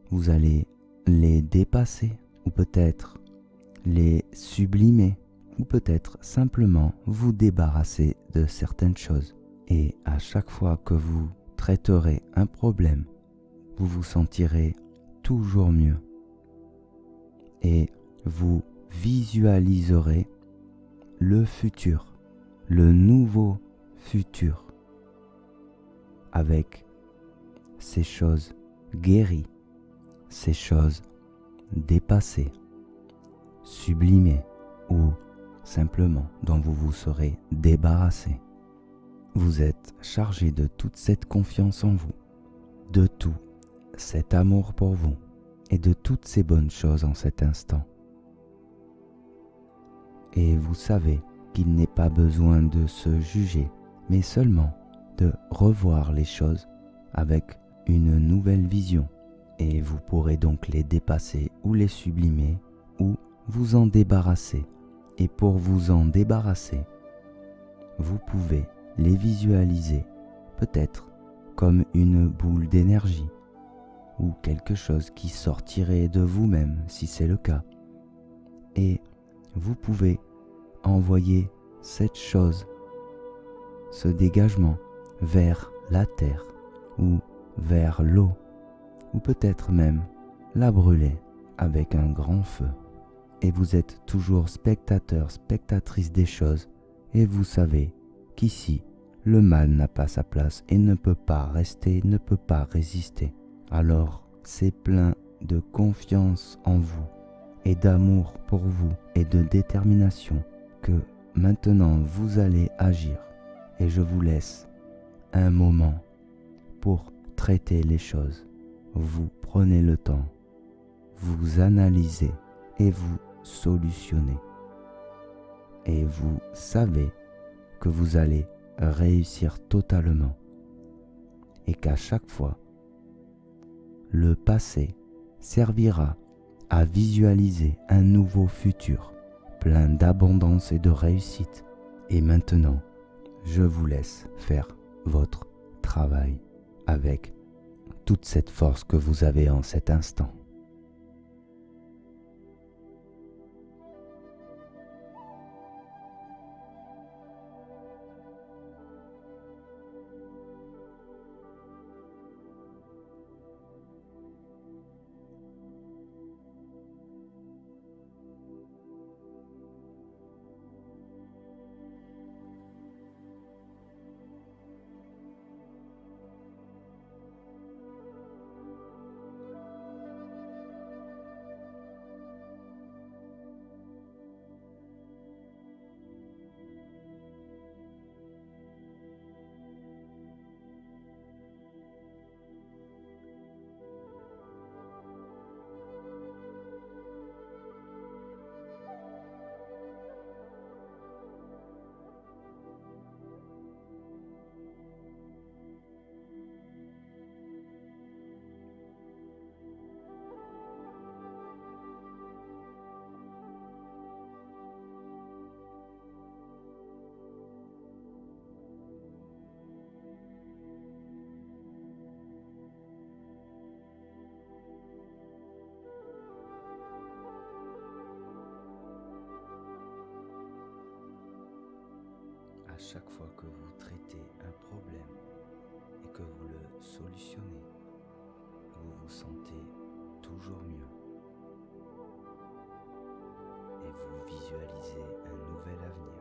Vous allez les dépasser ou peut-être les sublimer ou peut-être simplement vous débarrasser de certaines choses. Et à chaque fois que vous traiterez un problème, vous vous sentirez toujours mieux et vous visualiserez le futur, le nouveau futur avec ces choses guéries, ces choses dépassées, sublimées ou simplement dont vous vous serez débarrassé. Vous êtes chargé de toute cette confiance en vous, de tout cet amour pour vous et de toutes ces bonnes choses en cet instant. Et vous savez qu'il n'est pas besoin de se juger, mais seulement de revoir les choses avec une nouvelle vision. Et vous pourrez donc les dépasser ou les sublimer ou vous en débarrasser. Et pour vous en débarrasser, vous pouvez les visualiser peut-être comme une boule d'énergie ou quelque chose qui sortirait de vous-même si c'est le cas. Et vous pouvez envoyer cette chose, ce dégagement vers la terre ou vers l'eau ou peut-être même la brûler avec un grand feu. Et vous êtes toujours spectateur, spectatrice des choses et vous savez qu'ici, le mal n'a pas sa place et ne peut pas rester, ne peut pas résister. Alors, c'est plein de confiance en vous et d'amour pour vous et de détermination que maintenant vous allez agir. Et je vous laisse un moment pour traiter les choses. Vous prenez le temps, vous analysez et vous solutionnez. Et vous savez que vous allez réussir totalement et qu'à chaque fois, le passé servira à visualiser un nouveau futur plein d'abondance et de réussite. Et maintenant, je vous laisse faire votre travail avec toute cette force que vous avez en cet instant. À chaque fois que vous traitez un problème et que vous le solutionnez, vous vous sentez toujours mieux et vous visualisez un nouvel avenir.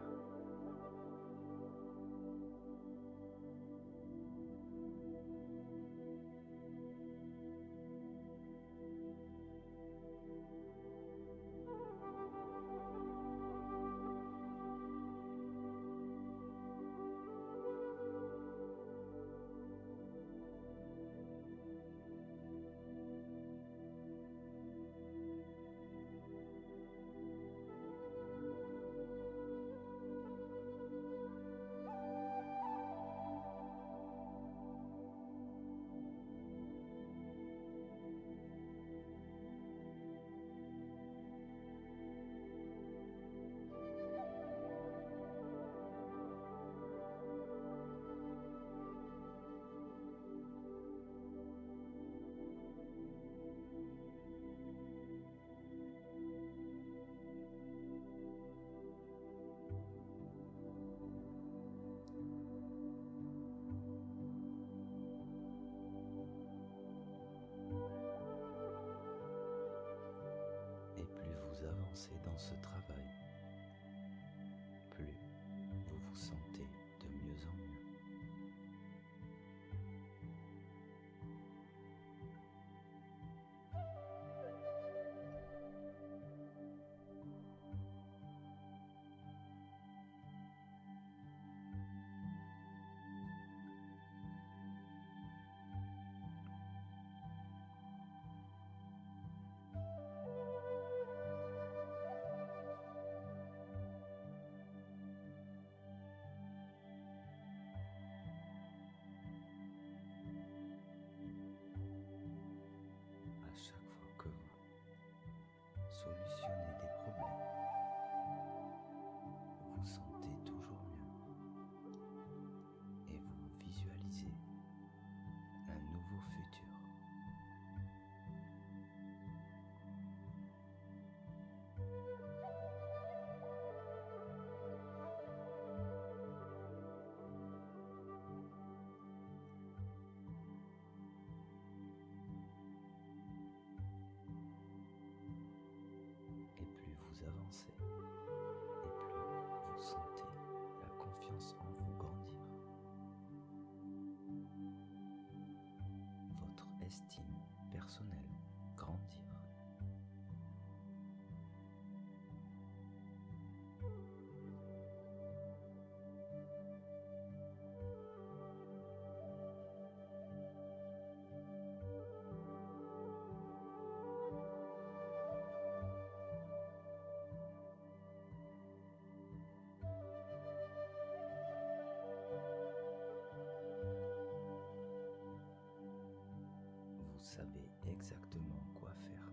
estime personnelle grandir. Vous savez exactement quoi faire.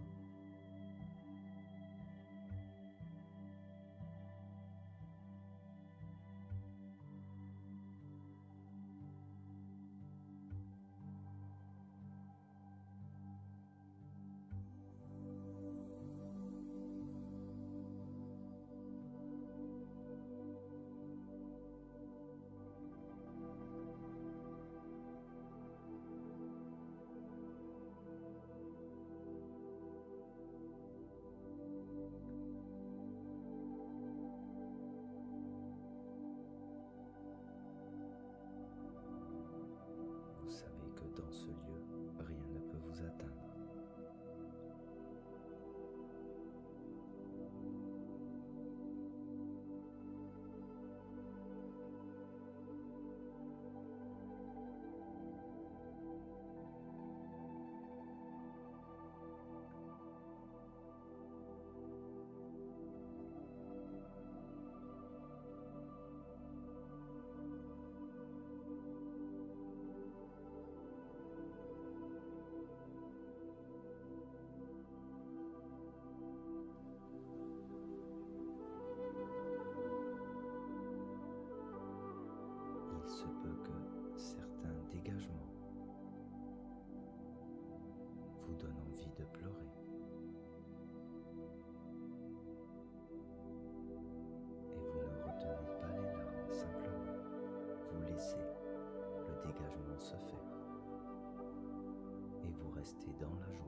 Vous savez que dans ce lieu, rien ne peut vous atteindre. Il se peut que certains dégagements vous donnent envie de pleurer. Et vous ne retenez pas les larmes, simplement vous laissez le dégagement se faire. Et vous restez dans la joie.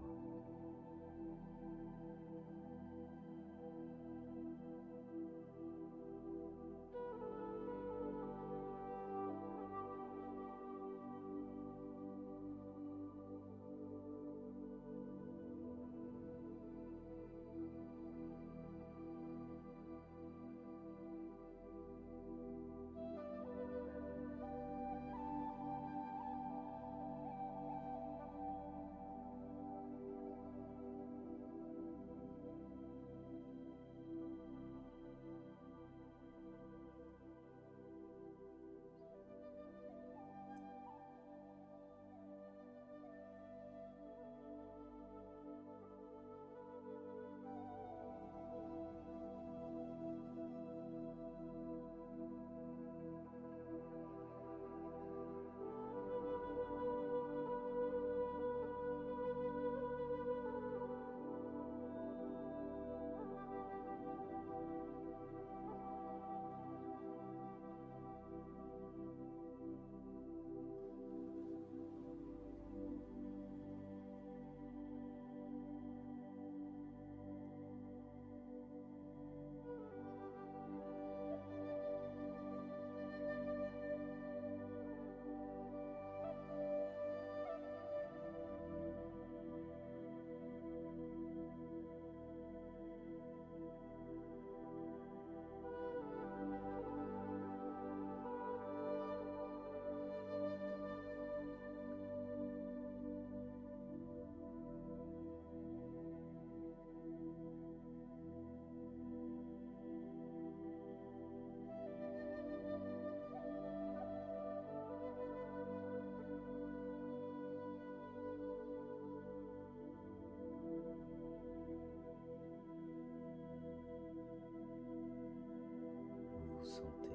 Vous vous sentez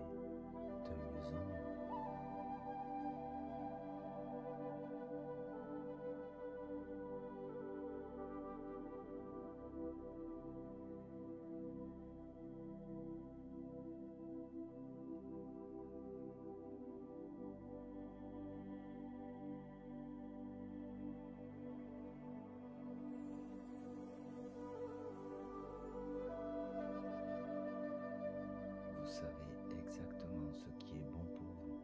de mieux en mieux. Vous savez exactement ce qui est bon pour vous.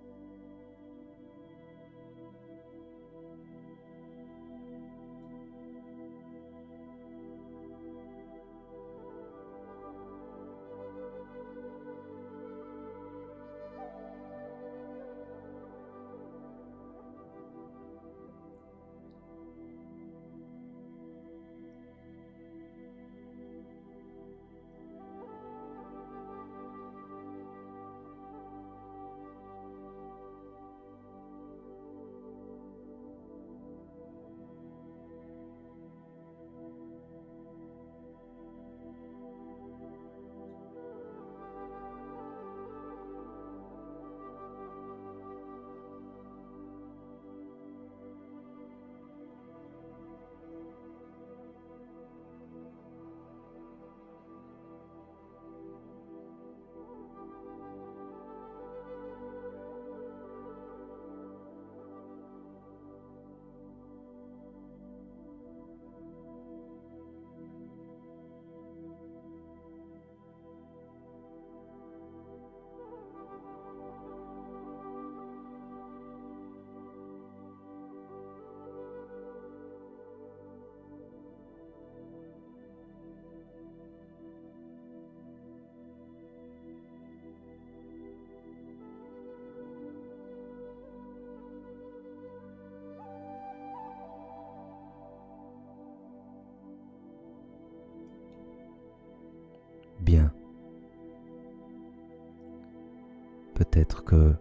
Peut-être que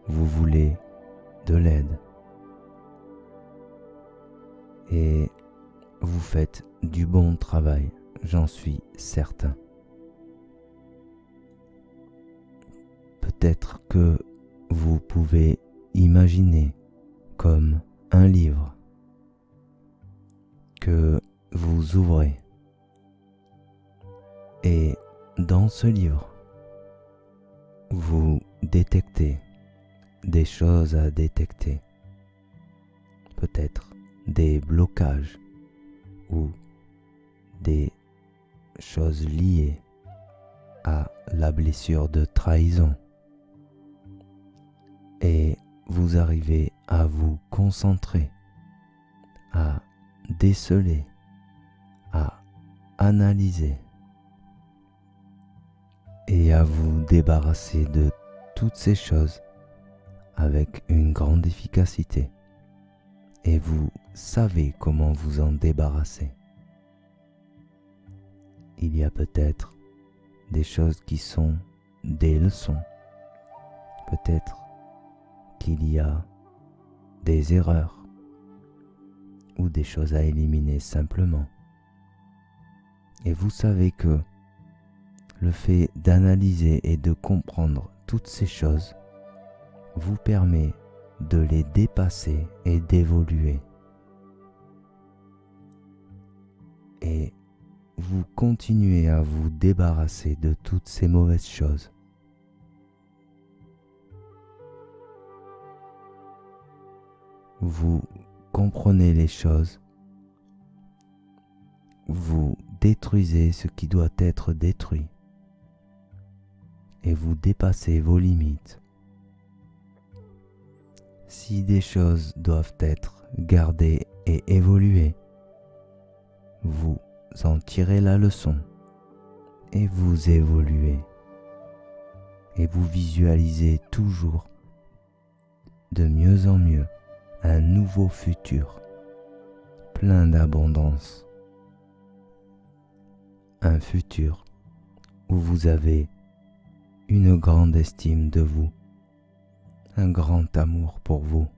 vous voulez de l'aide et vous faites du bon travail, j'en suis certain. Peut-être que vous pouvez imaginer comme un livre que vous ouvrez et dans ce livre, vous détectez des choses à détecter, peut-être des blocages ou des choses liées à la blessure de trahison. Et vous arrivez à vous concentrer, à déceler, à analyser et à vous débarrasser de toutes ces choses avec une grande efficacité. Et vous savez comment vous en débarrasser. Il y a peut-être des choses qui sont des leçons. Peut-être qu'il y a des erreurs ou des choses à éliminer simplement. Et vous savez que le fait d'analyser et de comprendre toutes ces choses vous permet de les dépasser et d'évoluer. Et vous continuez à vous débarrasser de toutes ces mauvaises choses. Vous comprenez les choses, vous détruisez ce qui doit être détruit et vous dépassez vos limites. Si des choses doivent être gardées et évoluées, vous en tirez la leçon et vous évoluez et vous visualisez toujours de mieux en mieux un nouveau futur plein d'abondance, un futur où vous avez une grande estime de vous, un grand amour pour vous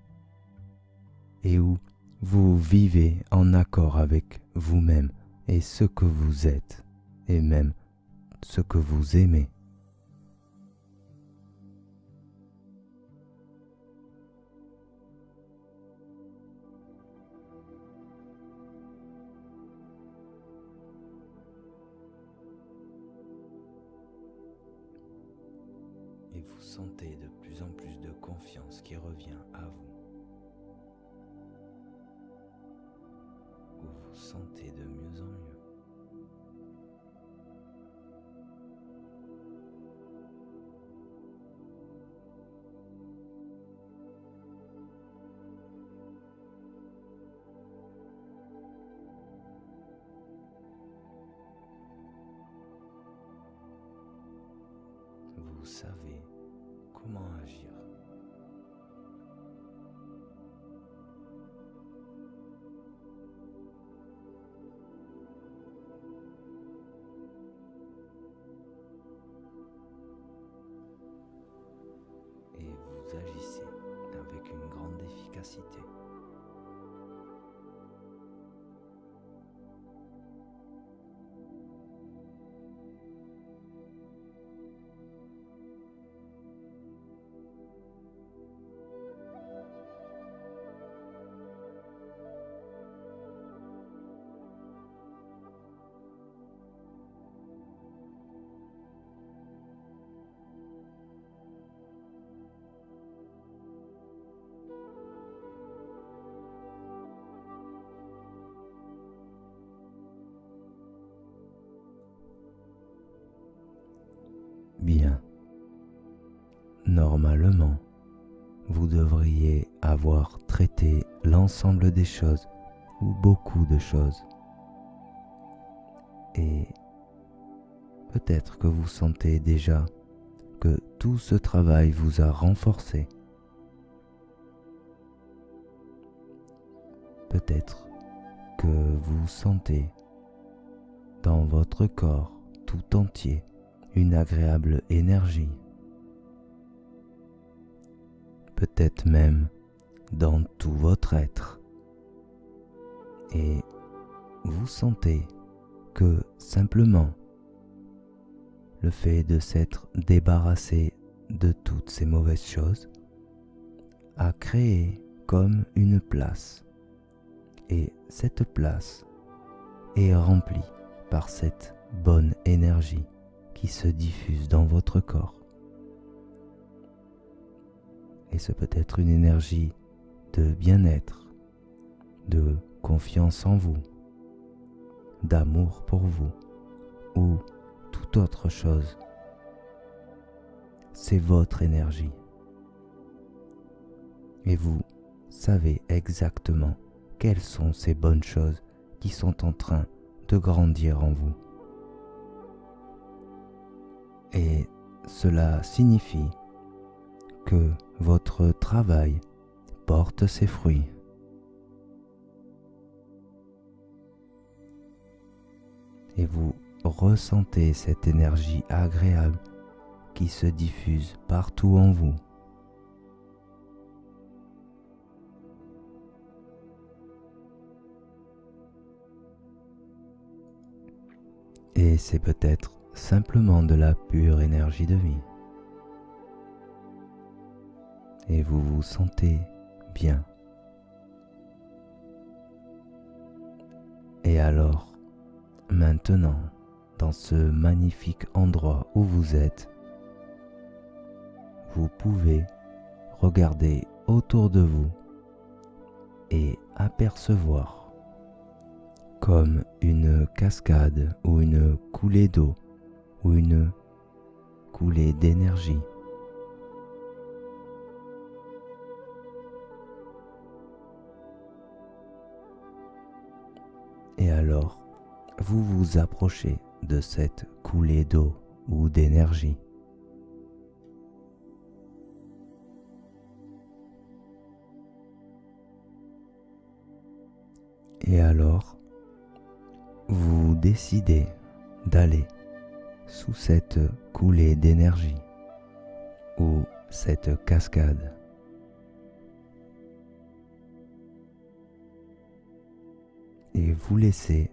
et où vous vivez en accord avec vous-même et ce que vous êtes et même ce que vous aimez. Et vous sentez de plus en plus de confiance qui revient à vous. Vous vous sentez de mieux en mieux. Vous savez comment agir. Et vous agissez avec une grande efficacité. Bien. Normalement, vous devriez avoir traité l'ensemble des choses ou beaucoup de choses. Et peut-être que vous sentez déjà que tout ce travail vous a renforcé. Peut-être que vous sentez dans votre corps tout entier une agréable énergie. peut-être même dans tout votre être. Et vous sentez que simplement le fait de s'être débarrassé de toutes ces mauvaises choses a créé comme une place. Et cette place est remplie par cette bonne énergie qui se diffuse dans votre corps. Et c'est peut-être une énergie de bien-être, de confiance en vous, d'amour pour vous ou toute autre chose. C'est votre énergie. Et vous savez exactement quelles sont ces bonnes choses qui sont en train de grandir en vous. Et cela signifie que votre travail porte ses fruits. Et vous ressentez cette énergie agréable qui se diffuse partout en vous. Et c'est peut-être simplement de la pure énergie de vie. Et vous vous sentez bien. Et alors, maintenant, dans ce magnifique endroit où vous êtes, vous pouvez regarder autour de vous et apercevoir comme une cascade ou une coulée d'eau ou une coulée d'énergie. Et alors, vous vous approchez de cette coulée d'eau ou d'énergie. Et alors, vous décidez d'aller sous cette coulée d'énergie ou cette cascade. Et vous laissez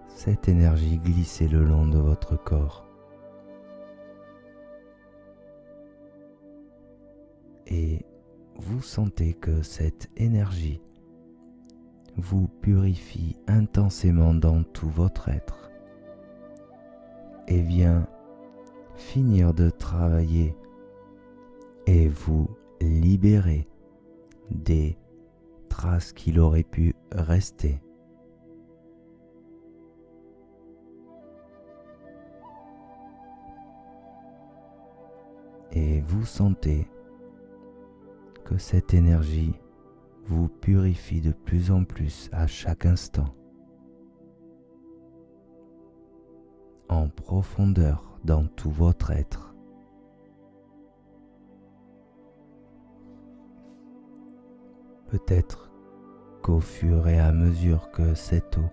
cette énergie glisser le long de votre corps. Et vous sentez que cette énergie vous purifie intensément dans tout votre être et vient finir de travailler et vous libérer des traces qu'il aurait pu rester. Et vous sentez que cette énergie vous purifie de plus en plus à chaque instant, en profondeur dans tout votre être. Peut-être qu'au fur et à mesure que cette eau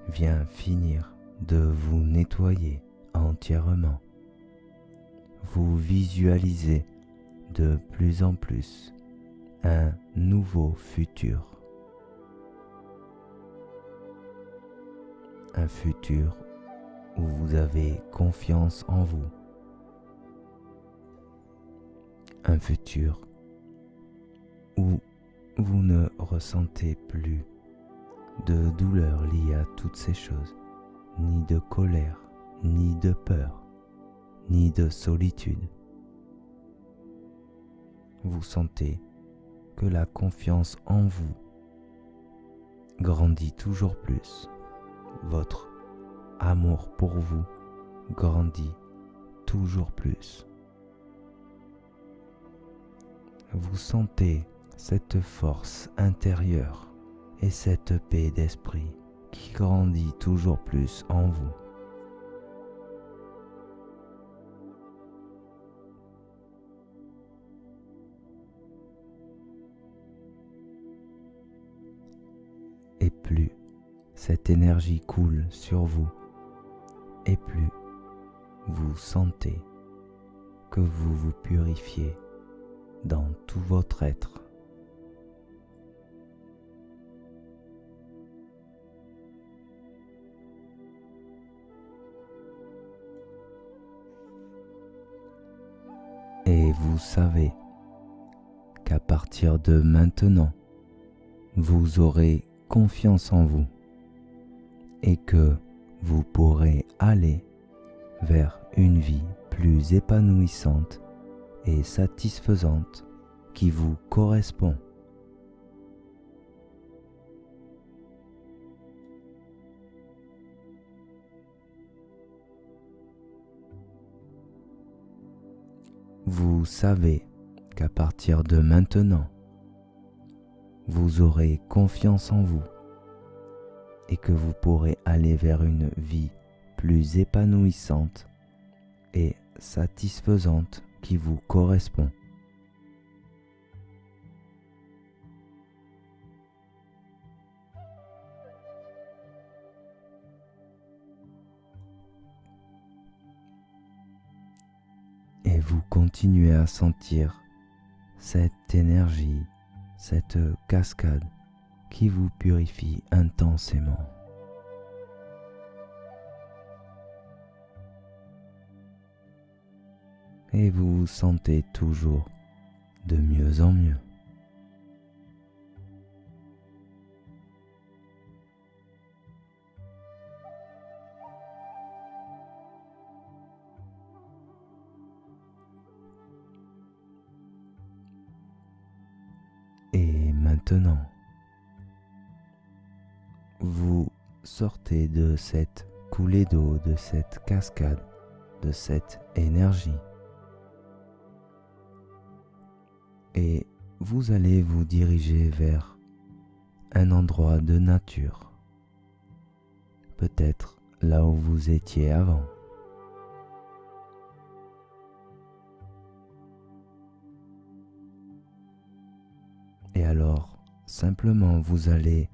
vient finir de vous nettoyer entièrement, vous visualisez de plus en plus un nouveau futur. Un futur où vous avez confiance en vous. Un futur où vous ne ressentez plus de douleur liée à toutes ces choses, ni de colère, ni de peur, ni de solitude. Vous sentez que la confiance en vous grandit toujours plus. Votre amour pour vous grandit toujours plus. Vous sentez cette force intérieure et cette paix d'esprit qui grandit toujours plus en vous. Et plus cette énergie coule sur vous, et plus vous sentez que vous vous purifiez dans tout votre être. Et vous savez qu'à partir de maintenant, vous aurez confiance en vous et que vous pourrez aller vers une vie plus épanouissante et satisfaisante qui vous correspond. Vous savez qu'à partir de maintenant, vous aurez confiance en vous et que vous pourrez aller vers une vie plus épanouissante et satisfaisante qui vous correspond. Et vous continuez à sentir cette énergie, cette cascade qui vous purifie intensément. Et vous vous sentez toujours de mieux en mieux. Et maintenant, vous sortez de cette coulée d'eau, de cette cascade, de cette énergie. Et vous allez vous diriger vers un endroit de nature, peut-être là où vous étiez avant. Et alors, simplement, vous allez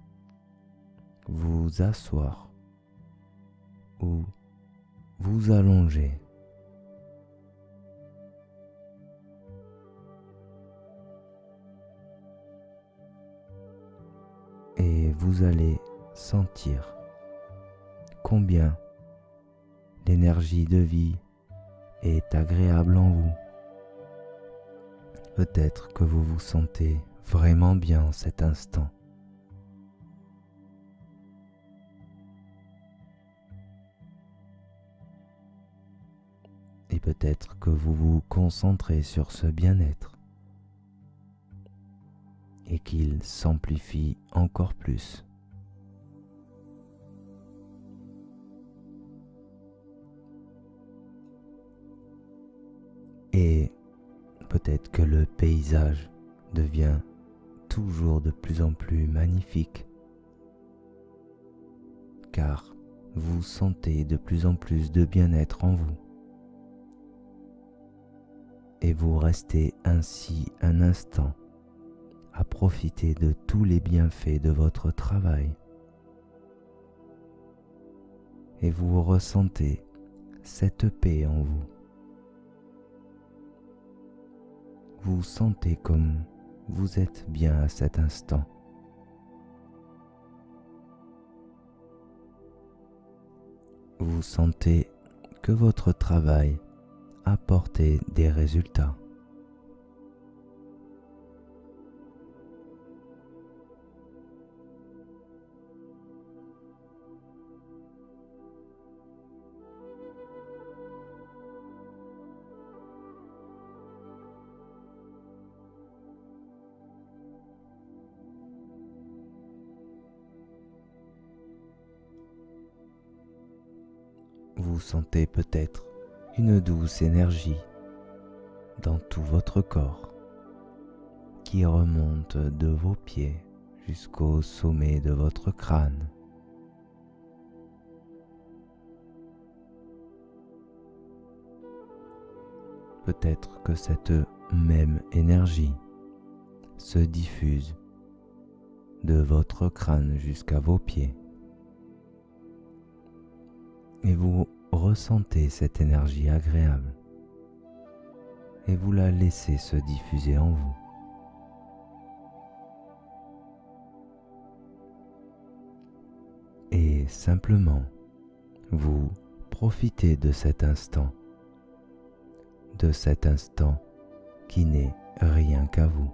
vous asseoir ou vous allonger. Et vous allez sentir combien l'énergie de vie est agréable en vous. Peut-être que vous vous sentez vraiment bien en cet instant. Et peut-être que vous vous concentrez sur ce bien-être et qu'il s'amplifie encore plus. Et peut-être que le paysage devient toujours de plus en plus magnifique, car vous sentez de plus en plus de bien-être en vous. Et vous restez ainsi un instant à profiter de tous les bienfaits de votre travail. Et vous ressentez cette paix en vous. Vous sentez comme vous êtes bien à cet instant. Vous sentez que votre travail apporte des résultats. Vous sentez peut-être une douce énergie dans tout votre corps qui remonte de vos pieds jusqu'au sommet de votre crâne. Peut-être que cette même énergie se diffuse de votre crâne jusqu'à vos pieds. Et vous ressentez cette énergie agréable. et vous la laissez se diffuser en vous. Et simplement, vous profitez de cet instant qui n'est rien qu'à vous.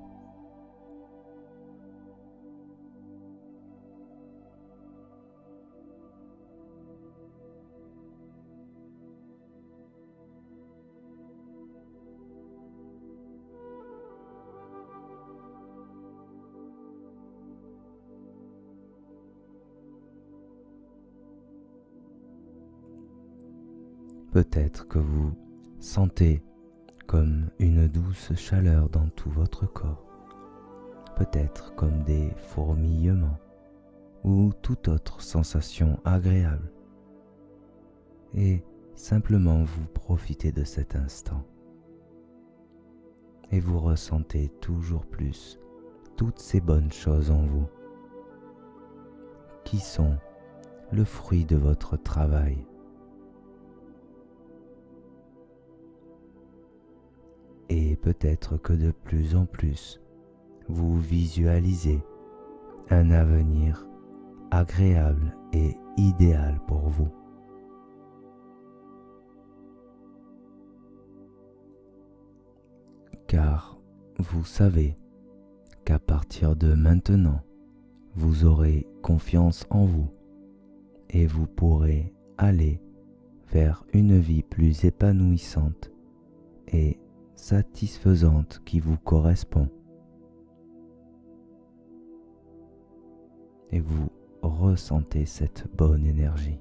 Peut-être que vous sentez comme une douce chaleur dans tout votre corps, peut-être comme des fourmillements ou toute autre sensation agréable. Et simplement vous profitez de cet instant. Et vous ressentez toujours plus toutes ces bonnes choses en vous qui sont le fruit de votre travail. Et peut-être que de plus en plus, vous visualisez un avenir agréable et idéal pour vous. Car vous savez qu'à partir de maintenant, vous aurez confiance en vous et vous pourrez aller vers une vie plus épanouissante et satisfaisante qui vous correspond. Et vous ressentez cette bonne énergie.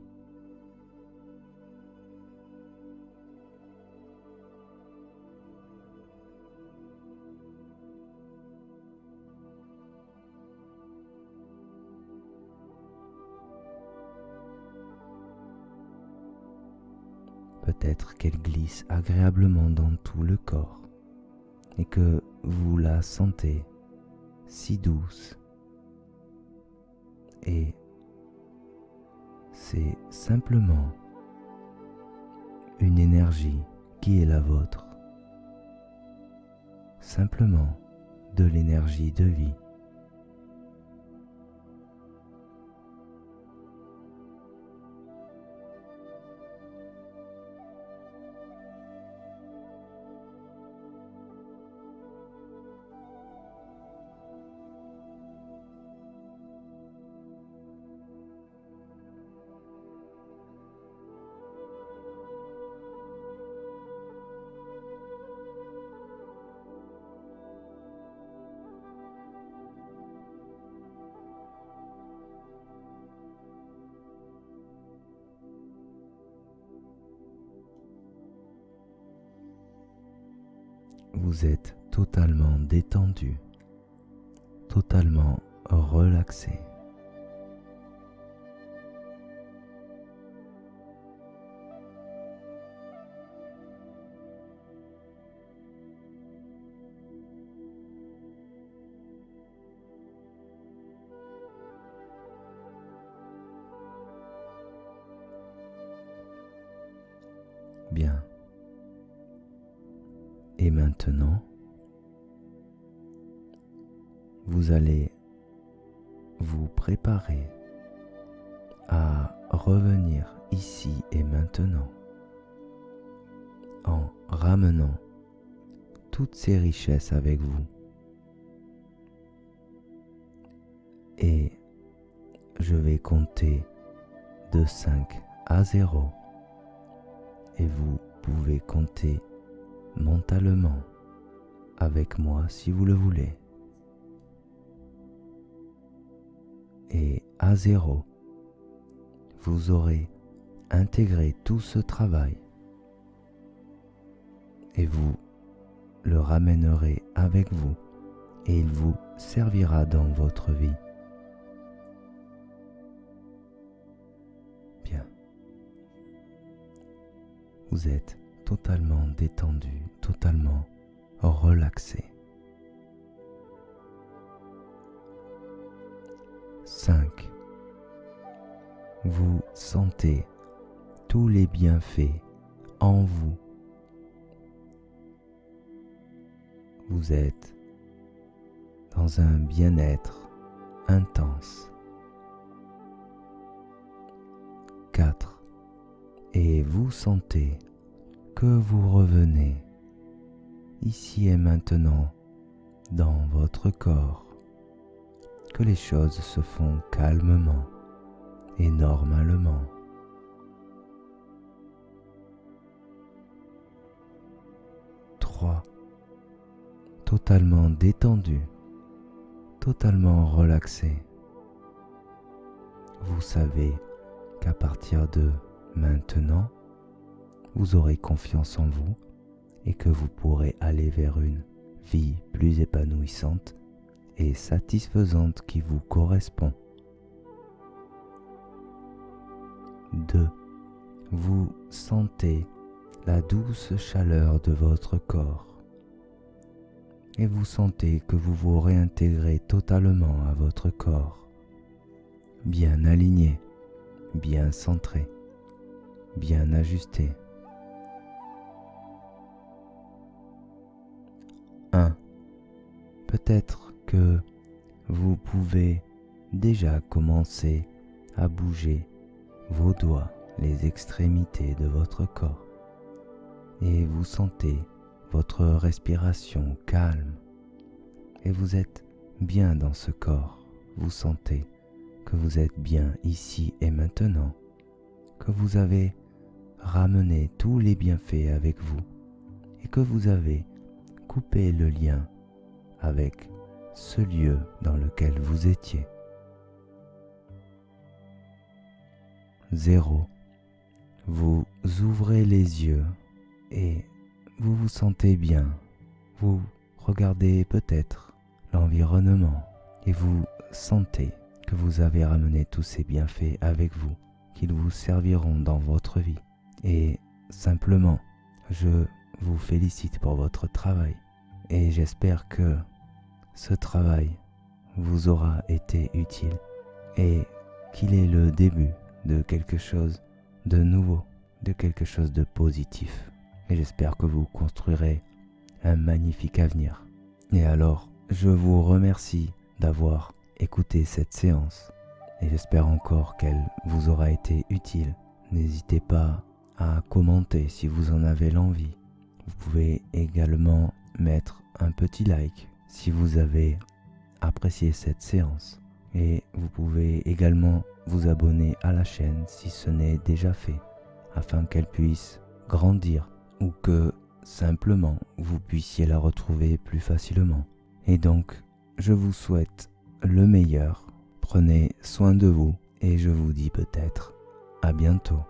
Peut-être qu'elle glisse agréablement dans tout le corps et que vous la sentez si douce. Et c'est simplement une énergie qui est la vôtre, simplement de l'énergie de vie. Vous êtes totalement détendu, totalement relaxé. Bien. Et maintenant, vous allez vous préparer à revenir ici et maintenant en ramenant toutes ces richesses avec vous. Et je vais compter de 5 à 0 et vous pouvez compter mentalement avec moi si vous le voulez. Et à 0, vous aurez intégré tout ce travail et vous le ramènerez avec vous et il vous servira dans votre vie. Bien. Vous êtes totalement détendu, totalement relaxé. 5. Vous sentez tous les bienfaits en vous Vous êtes dans un bien-être intense. 4. Et vous sentez que vous revenez ici et maintenant dans votre corps, que les choses se font calmement et normalement. 3. Totalement détendu, totalement relaxé. Vous savez qu'à partir de maintenant, vous aurez confiance en vous et que vous pourrez aller vers une vie plus épanouissante et satisfaisante qui vous correspond. 2. Vous sentez la douce chaleur de votre corps et vous sentez que vous vous réintégrez totalement à votre corps, bien aligné, bien centré, bien ajusté. 1. Peut-être que vous pouvez déjà commencer à bouger vos doigts, les extrémités de votre corps, et vous sentez votre respiration calme, et vous êtes bien dans ce corps. Vous sentez que vous êtes bien ici et maintenant, que vous avez ramené tous les bienfaits avec vous, et que vous avez coupé le lien avec ce lieu dans lequel vous étiez. 0. Vous ouvrez les yeux et vous vous sentez bien. Vous regardez peut-être l'environnement et vous sentez que vous avez ramené tous ces bienfaits avec vous, qu'ils vous serviront dans votre vie. Et simplement, je vous félicite pour votre travail et j'espère que ce travail vous aura été utile et qu'il est le début de quelque chose de nouveau, de quelque chose de positif. Et j'espère que vous construirez un magnifique avenir. Et alors, je vous remercie d'avoir écouté cette séance et j'espère encore qu'elle vous aura été utile. N'hésitez pas à commenter si vous en avez l'envie. Vous pouvez également mettre un petit like si vous avez apprécié cette séance. Et vous pouvez également vous abonner à la chaîne si ce n'est déjà fait, afin qu'elle puisse grandir ou que simplement vous puissiez la retrouver plus facilement. Et donc, je vous souhaite le meilleur. Prenez soin de vous et je vous dis peut-être à bientôt.